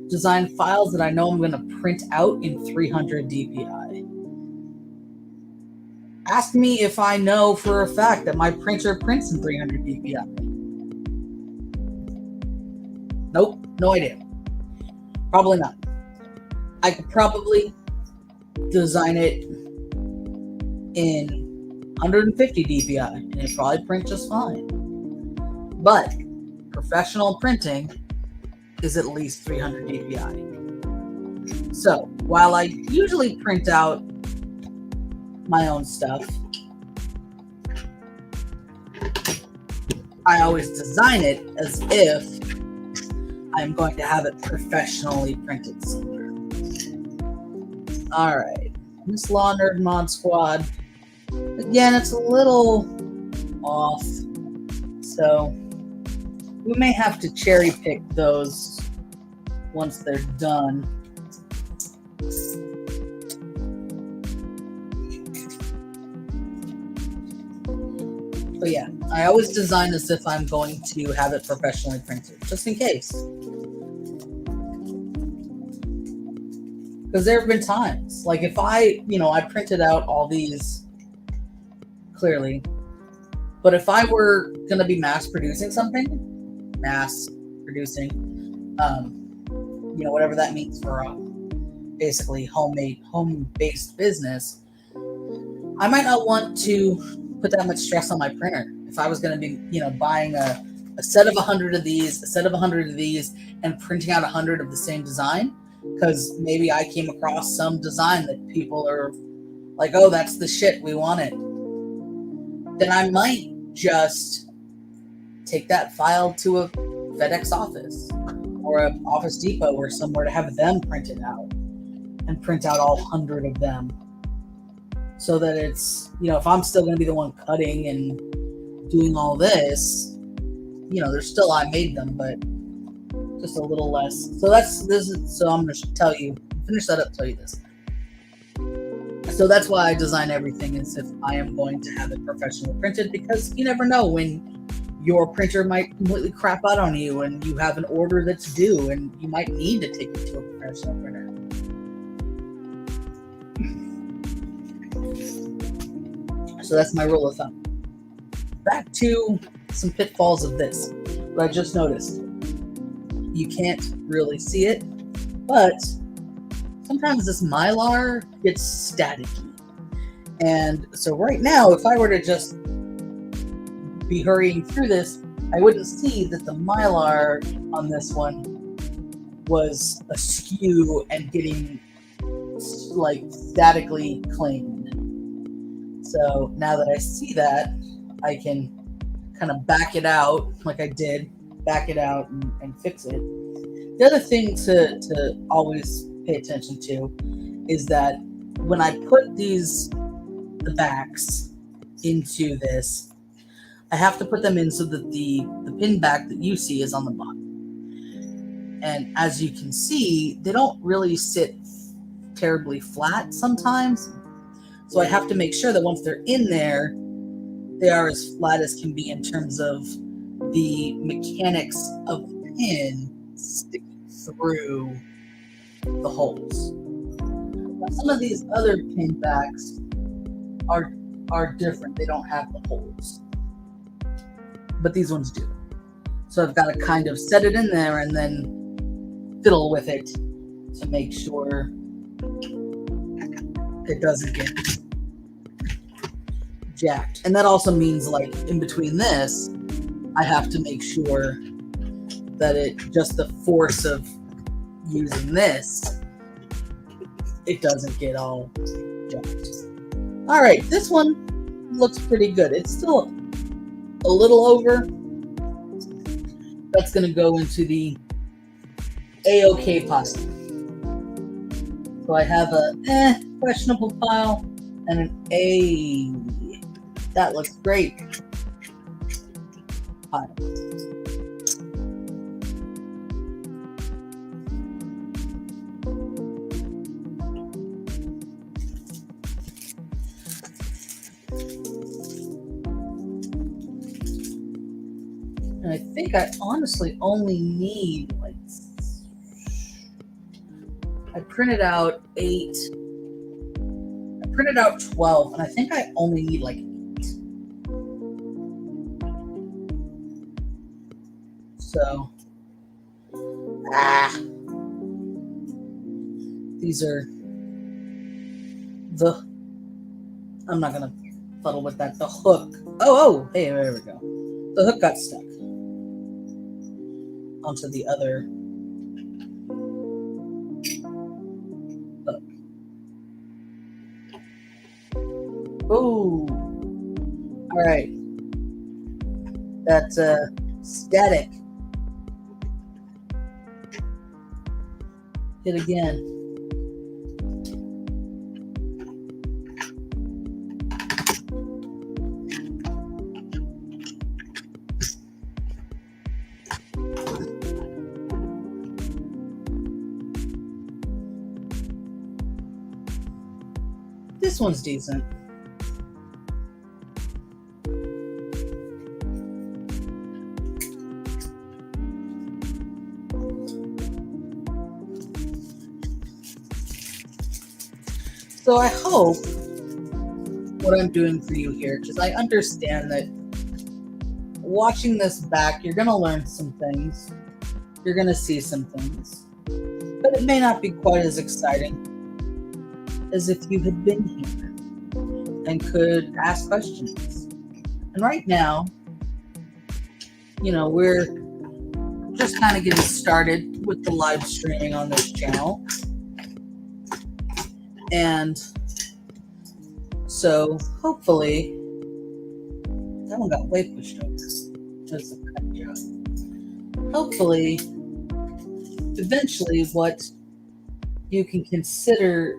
design files that I know I'm going to print out in 300 dpi. Ask me if I know for a fact that my printer prints in 300 dpi. Nope, no idea. Probably not. I could probably design it in 150 dpi and it probably print just fine. But professional printing is at least 300 dpi. So while I usually print out my own stuff, I always design it as if I'm going to have it professionally printed somewhere. All right, Miss Law Nerd Mod Squad. Again, it's a little off, so we may have to cherry pick those once they're done. But yeah, I always design as if I'm going to have it professionally printed, just in case. Because there have been times, like if I printed out all these clearly, but if I were going to be mass producing something, whatever that means for basically home-based business, I might not want to put that much stress on my printer. If I was going to be, buying a set of 100 of these, a set of 100 of these, and printing out 100 of the same design, because maybe I came across some design that people are like, oh, that's the shit, we want it. Then I might just take that file to a FedEx office or an Office Depot or somewhere to have them print it out and print out all 100 of them. So that it's, if I'm still going to be the one cutting and doing all this, there's still, I made them, but just a little less. So so I'm going to tell you, finish that up, tell you this. So that's why I design everything as if I am going to have it professionally printed, because you never know when your printer might completely crap out on you and you have an order that's due and you might need to take it to a professional printer. So that's my rule of thumb. Back to some pitfalls of this. What I just noticed. You can't really see it, but sometimes this Mylar gets staticky. And so right now, if I were to just be hurrying through this, I wouldn't see that the Mylar on this one was askew and getting like statically cleaned. So now that I see that, I can kind of back it out like I did, back it out and fix it. The other thing to always pay attention to is that when I put the backs into this, I have to put them in so that the pin back that you see is on the bottom. And as you can see, they don't really sit terribly flat sometimes. So I have to make sure that once they're in there, they are as flat as can be in terms of the mechanics of the pin sticking through the holes. Now, some of these other pin backs are different. They don't have the holes, but these ones do. So I've got to kind of set it in there and then fiddle with it to make sure it doesn't get jacked. And that also means, like, in between this, I have to make sure that just the force of using this, it doesn't get all jacked. All right, this one looks pretty good. It's still a little over. That's going to go into the A-OK pile. So I have a questionable pile and an A. That looks great pile. And I think I honestly only need, like, I printed out 8. I printed out 12, and I think I only need like 8. So, these are I'm not gonna fuddle with that. The hook. Oh, hey, there we go. The hook got stuck onto the other hook. Oh, all right. That's static. Hit again. This one's decent. So I hope what I'm doing for you here, because I understand that watching this back, you're going to learn some things. You're going to see some things. But it may not be quite as exciting as if you had been here and could ask questions. And right now, we're just kind of getting started with the live streaming on this channel. And so hopefully, that one got way pushed over. That's a cut job. Hopefully, eventually what you can consider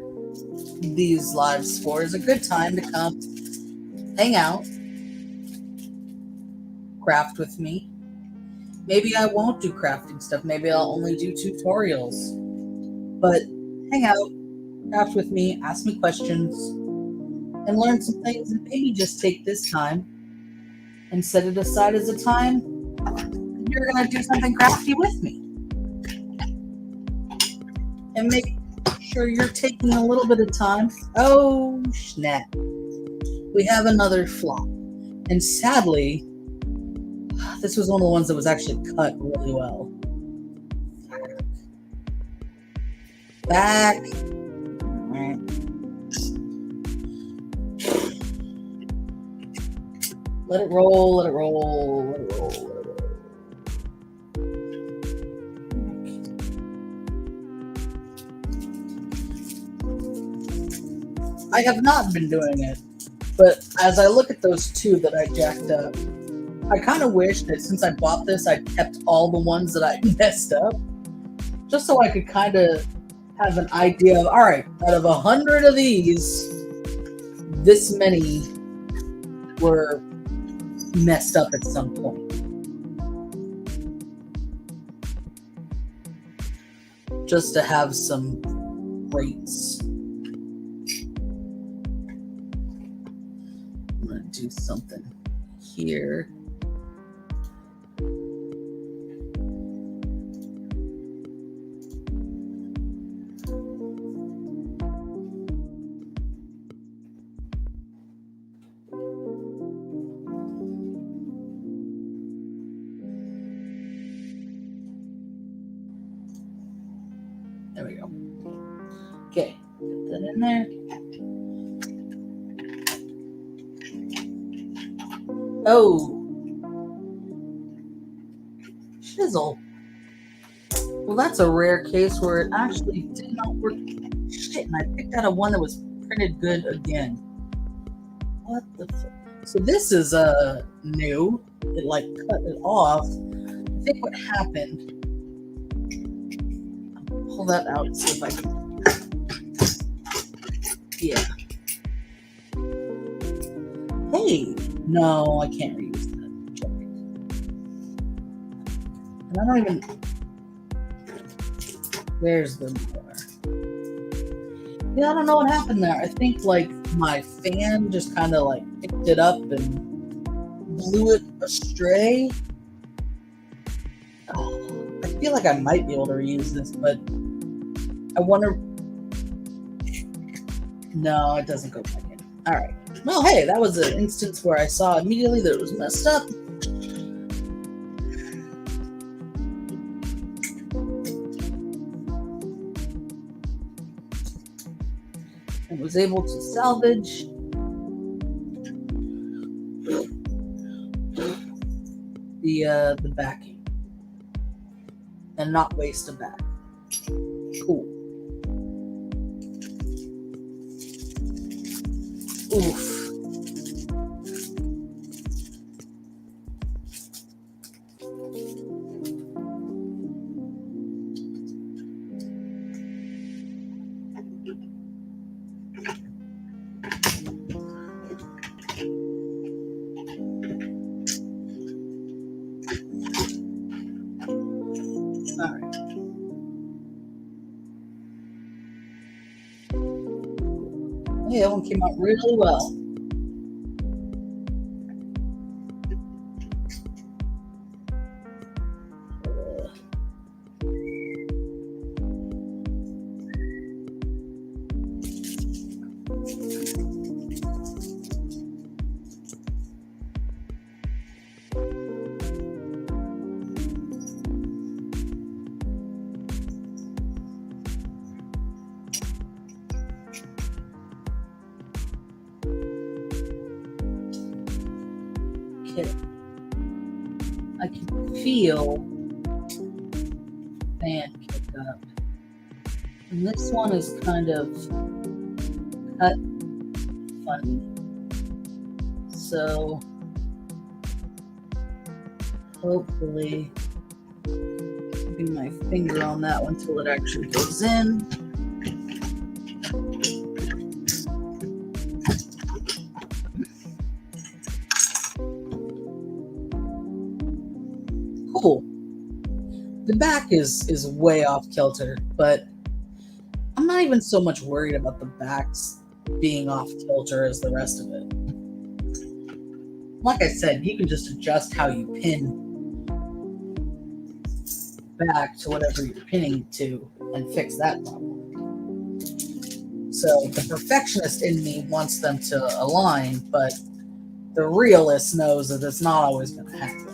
these lives for is a good time to come hang out, craft with me. Maybe I won't do crafting stuff. Maybe I'll only do tutorials. But hang out, craft with me, ask me questions, and learn some things, and maybe just take this time and set it aside as a time you're going to do something crafty with me. And make sure you're taking a little bit of time. Oh, snap. We have another flop. And sadly, this was one of the ones that was actually cut really well. Back. Let it roll, let it roll, let it roll, let it roll. I have not been doing it, but as I look at those two that I jacked up, I kind of wish that since I bought this, I'd kept all the ones that I messed up, just so I could kind of have an idea of, all right, out of 100 of these, this many were messed up at some point. Just to have some rates. I'm going to do something here. There we go. Okay, put that in there. Oh, chisel. Well, that's a rare case where it actually did not work. Shit, and I picked out a one that was printed good again. What the fuck? So this is new. It like cut it off. I think what happened. I'll pull that out and see if I can. Yeah. Hey, no, I can't reuse that. And I don't even. There's the more. Yeah, I don't know what happened there. I think like my fan just kind of like picked it up and blew it astray. Oh, I feel like I might be able to reuse this, but I wonder. No, it doesn't go back in. All right. Well, hey, that was an instance where I saw immediately that it was messed up. I was able to salvage the backing and not waste a back. Cool. Oof. All right. Hey, that one came out really well. I can feel fan kick up. And this one is kind of cut funny. So hopefully keeping my finger on that one till it actually goes in. Cool. The back is way off kilter, but I'm not even so much worried about the backs being off kilter as the rest of it. Like I said, you can just adjust how you pin back to whatever you're pinning to and fix that problem. So the perfectionist in me wants them to align, but the realist knows that it's not always going to happen.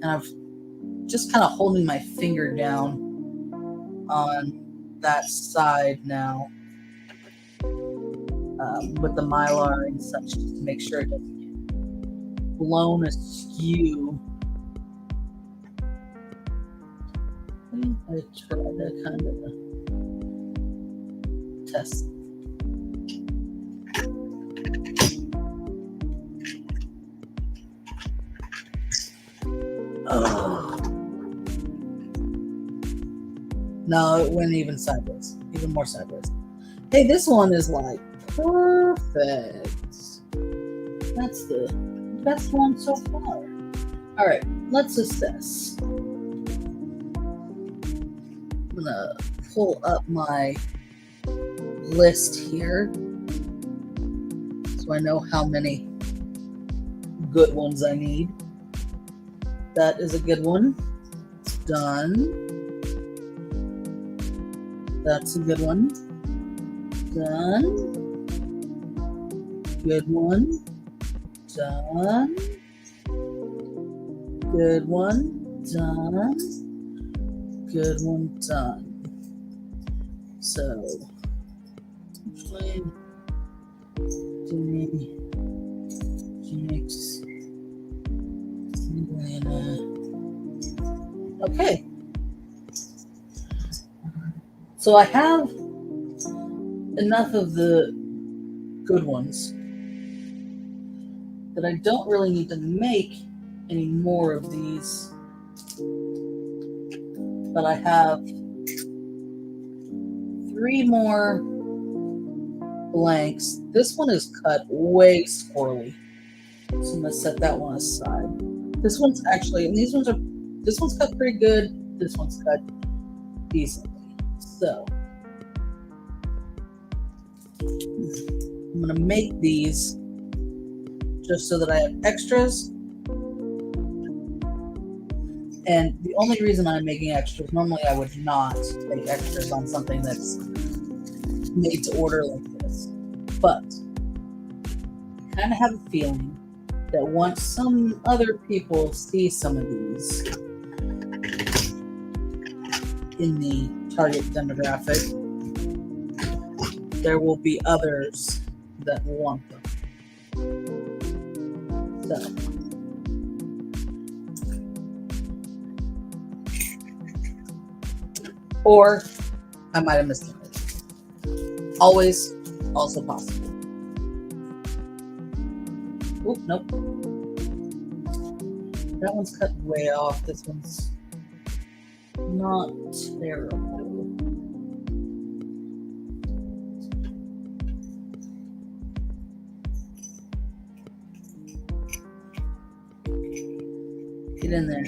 And I'm just kind of holding my finger down on that side now with the Mylar and such, just to make sure it doesn't get blown askew. I try to kind of test. Oh. No, it went even sideways, even more sideways. Hey, this one is like Perfect. That's the best one so far. All right, let's assess. I'm gonna pull up my list here so I know how many good ones I need. That is a good one. It's done. That's a good one. Done. Good one. Done. Good one. Done. Good one. Done. So, okay. So I have enough of the good ones that I don't really need to make any more of these. But I have 3 more blanks. This one is cut way squirrely, so I'm gonna set that one aside. This one's actually, and this one's cut pretty good. This one's cut decently. So I'm gonna make these just so that I have extras. And the only reason I'm making extras, normally I would not make extras on something that's made to order like this. But I kind of have a feeling that once some other people see some of these in the target demographic, there will be others that want them. So, or I might have missed it. Always also possible. Oop, nope. That one's cut way off. This one's not terrible. Get in there.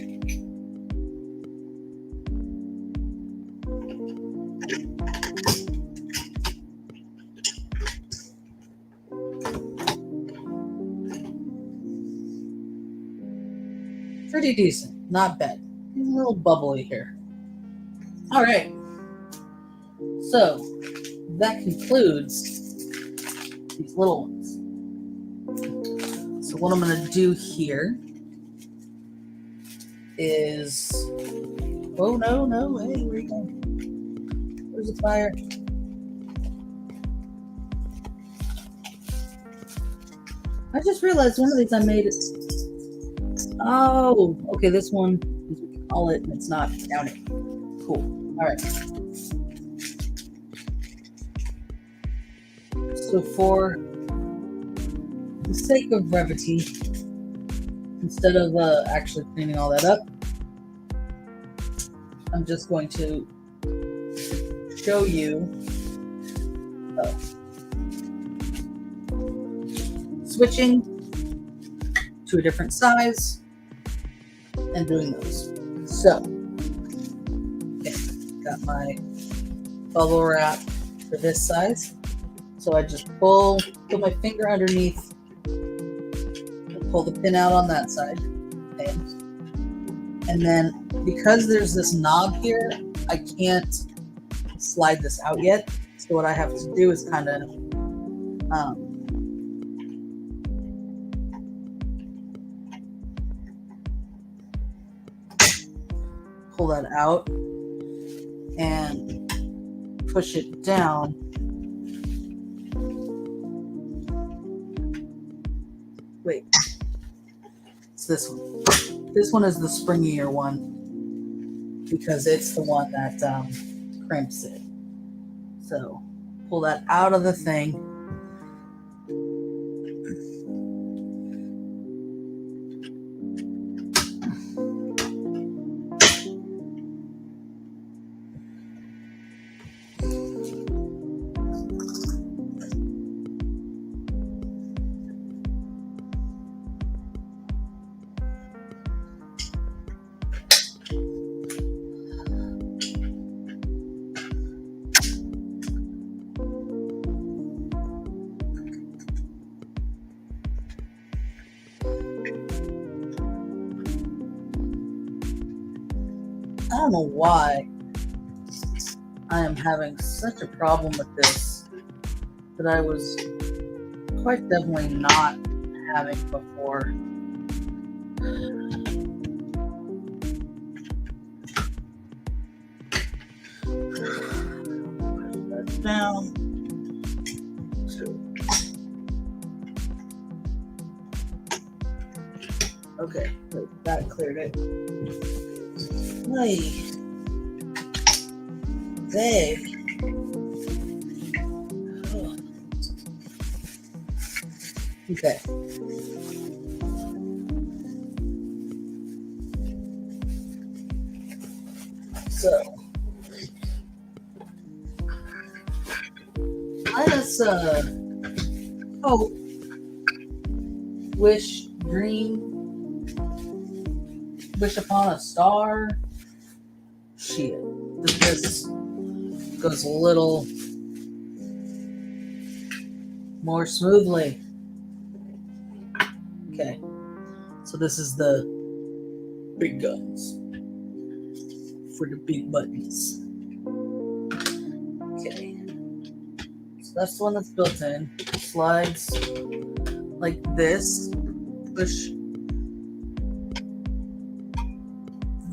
Pretty decent, not bad. A little bubbly here. All right. So that concludes these little ones. So what I'm going to do here is, oh no, hey, where are you going? Where's the fire? I just realized one of these I made it. Oh, okay, this one is what you call it, and it's not counting. Cool. All right. So for the sake of brevity, instead of actually cleaning all that up, I'm just going to show you switching to a different size and doing those. So, okay, got my bubble wrap for this size. So I just put my finger underneath and pull the pin out on that side. Okay. And then because there's this knob here, I can't slide this out yet. So what I have to do is kind of pull that out and push it down. Wait, it's this one. This one is the springier one because it's the one that crimps it. So pull that out of the thing. don't know why I am having such a problem with this that I was quite definitely not having before. That's down. Okay, that cleared it. Hey. There. Okay. So let us hope, wish, dream, wish upon a star. Shit. This goes a little more smoothly. Okay. So this is the big guns for the big buttons. Okay. So that's the one that's built in. Slides like this. Push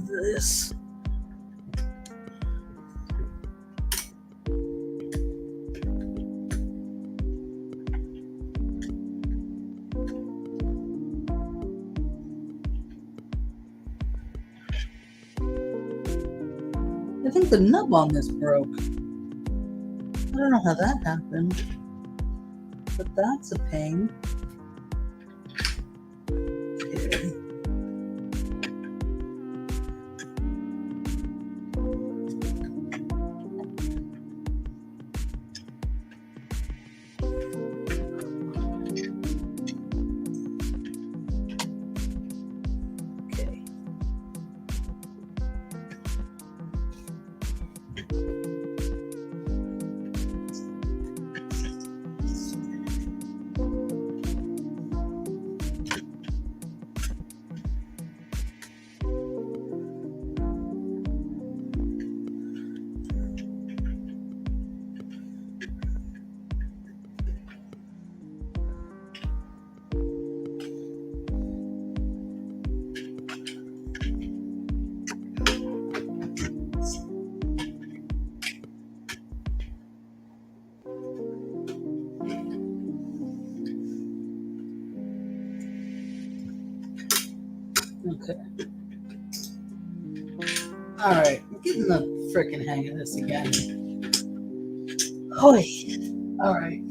this. I think the nub on this broke. I don't know how that happened, but that's a pain. Okay. Okay. All right, I'm getting the freaking hang of this again. Holy. All right.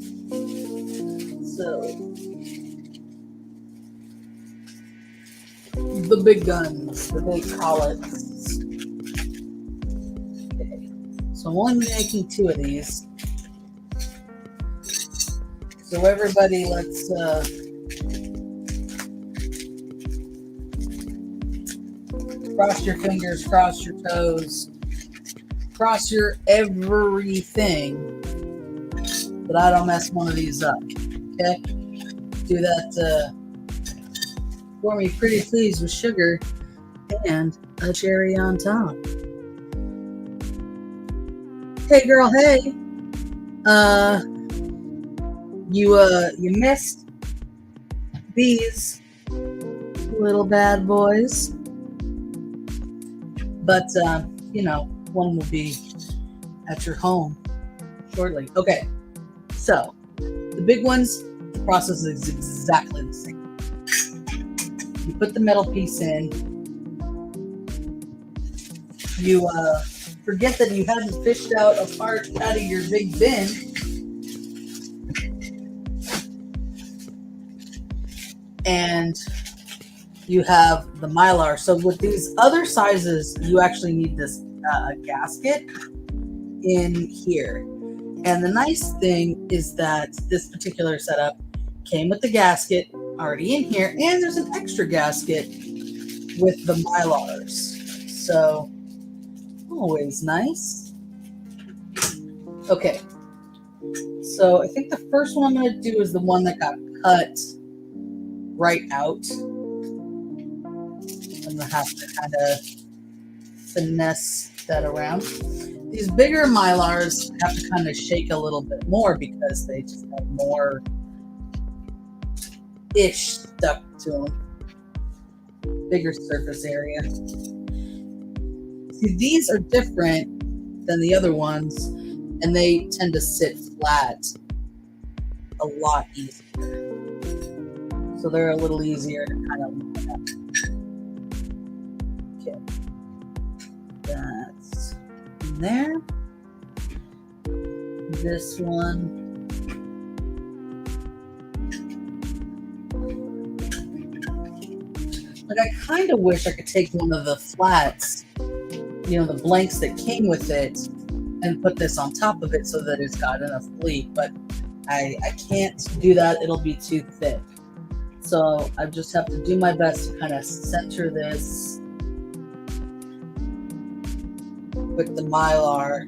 So the big guns, that they call it. Okay. So I'm only making 2 of these. So everybody, let's cross your fingers, cross your toes, cross your everything that I don't mess one of these up. Okay? Do that for me, pretty please, with sugar and a cherry on top. Hey girl, hey. You missed these little bad boys. But, one will be at your home shortly. Okay, so the big ones, the process is exactly the same. You put the metal piece in. You forget that you hadn't fished out a part out of your big bin. And you have the Mylar. So with these other sizes, you actually need this gasket in here. And the nice thing is that this particular setup came with the gasket already in here, and there's an extra gasket with the Mylars. So always nice. Okay. So I think the first one I'm going to do is the one that got cut right out. I'm going to have to kind of finesse that around. These bigger Mylars have to kind of shake a little bit more because they just have more ish stuck to them. Bigger surface area. See, these are different than the other ones, and they tend to sit flat a lot easier. So they're a little easier to kind of look at. Okay. That's in there. This one. Like, I kind of wish I could take one of the flats, you know, the blanks that came with it, and put this on top of it so that it's got enough bleed, but I can't do that. It'll be too thick. So I just have to do my best to kind of center this with the Mylar.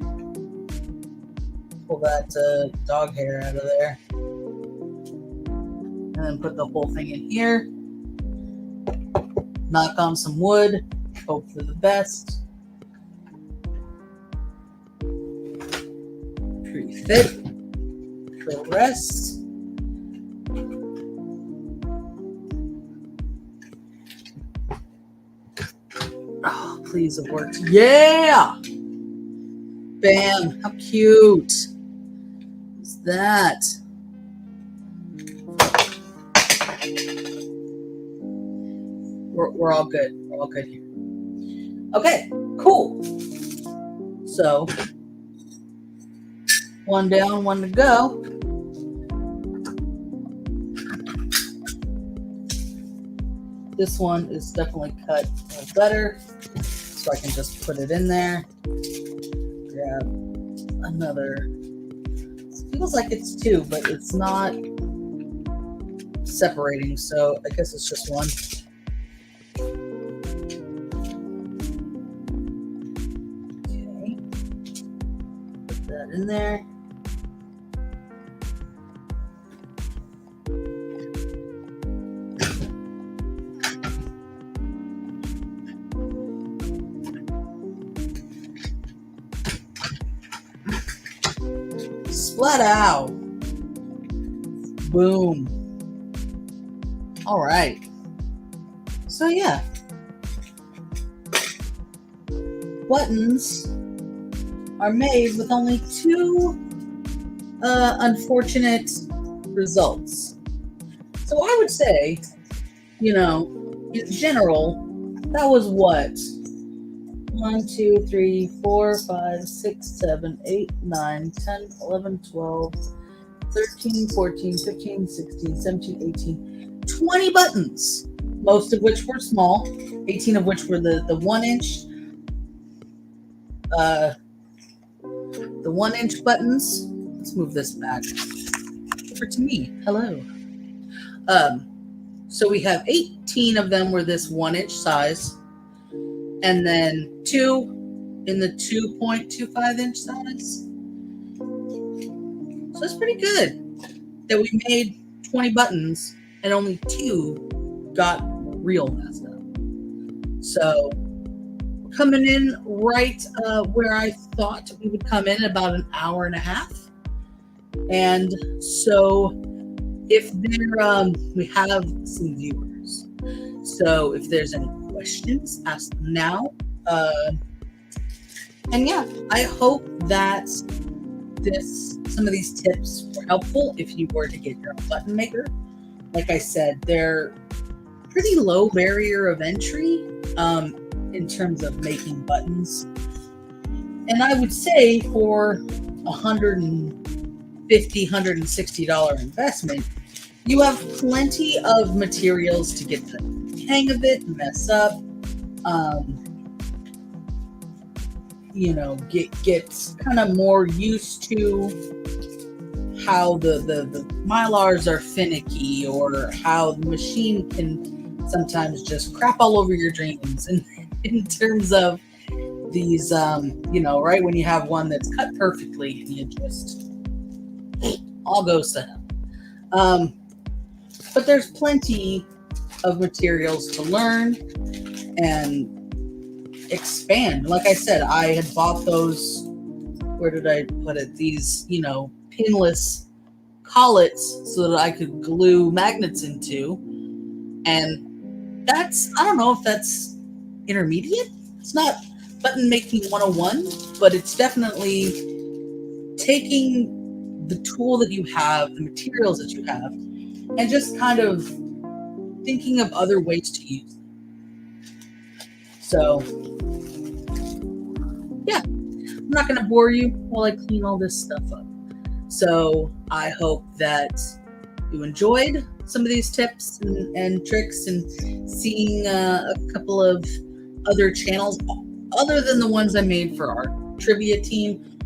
Pull that dog hair out of there. And then put the whole thing in here. Knock on some wood. Hope for the best. Pretty fit. The rest. Oh, please, it worked. Yeah! Bam! How cute is that? We're all good. We're all good here. Okay, cool. So, one down, one to go. This one is definitely cut better, so I can just put it in there. Grab another. It feels like it's two, but it's not separating, so I guess it's just one. Okay. Put that in there. Splat out. Boom. All right. So yeah. Buttons are made with only two unfortunate results. So I would say, you know, in general, that was what? 1, 2, 3, 4, 5, 6, 7, 8, 9, 10, 11, 12, 13, 14, 15, 16, 17, 18, 20 buttons, most of which were small, 18 of which were the 1-inch, the 1-inch buttons. Let's move this back over to me. Hello. So we have 18 of them were this 1-inch size. And then 2 in the 2.25 inch size. So it's pretty good that we made 20 buttons and only 2 got real messed up. So we're coming in right where I thought we would come in, about an hour and a half. And so if there, we have some viewers. So if there's any questions, ask them now. And yeah, I hope that some of these tips were helpful if you were to get your own button maker. Like I said, they're pretty low barrier of entry in terms of making buttons. And I would say for $150, $160 investment, you have plenty of materials to get the hang of it, mess up, you know, get kind of more used to how the Mylars are finicky, or how the machine can sometimes just crap all over your dreams. And in terms of these, you know, right when you have one that's cut perfectly and you just all goes to hell. But there's plenty of materials to learn, and expand. Like I said, I had bought those, where did I put it? These, pinless collets so that I could glue magnets into. And that's, I don't know if that's intermediate. It's not button making 101, but it's definitely taking the tool that you have, the materials that you have, and just kind of thinking of other ways to use them. So, yeah, I'm not going to bore you while I clean all this stuff up. So I hope that you enjoyed some of these tips and tricks, and seeing a couple of other channels other than the ones I made for our trivia team.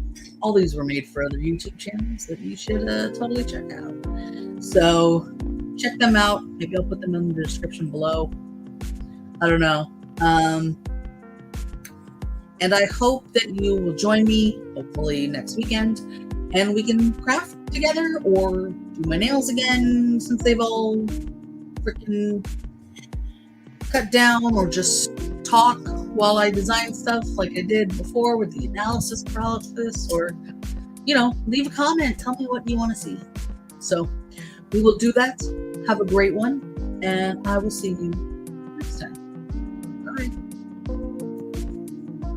All these were made for other YouTube channels that you should totally check out. So check them out. Maybe I'll put them in the description below. I don't know. And I hope that you will join me, hopefully next weekend, and we can craft together or do my nails again since they've all freaking cut down, or just talk while I design stuff like I did before with the analysis paralysis, or, leave a comment. Tell me what you want to see. So we will do that. Have a great one, and I will see you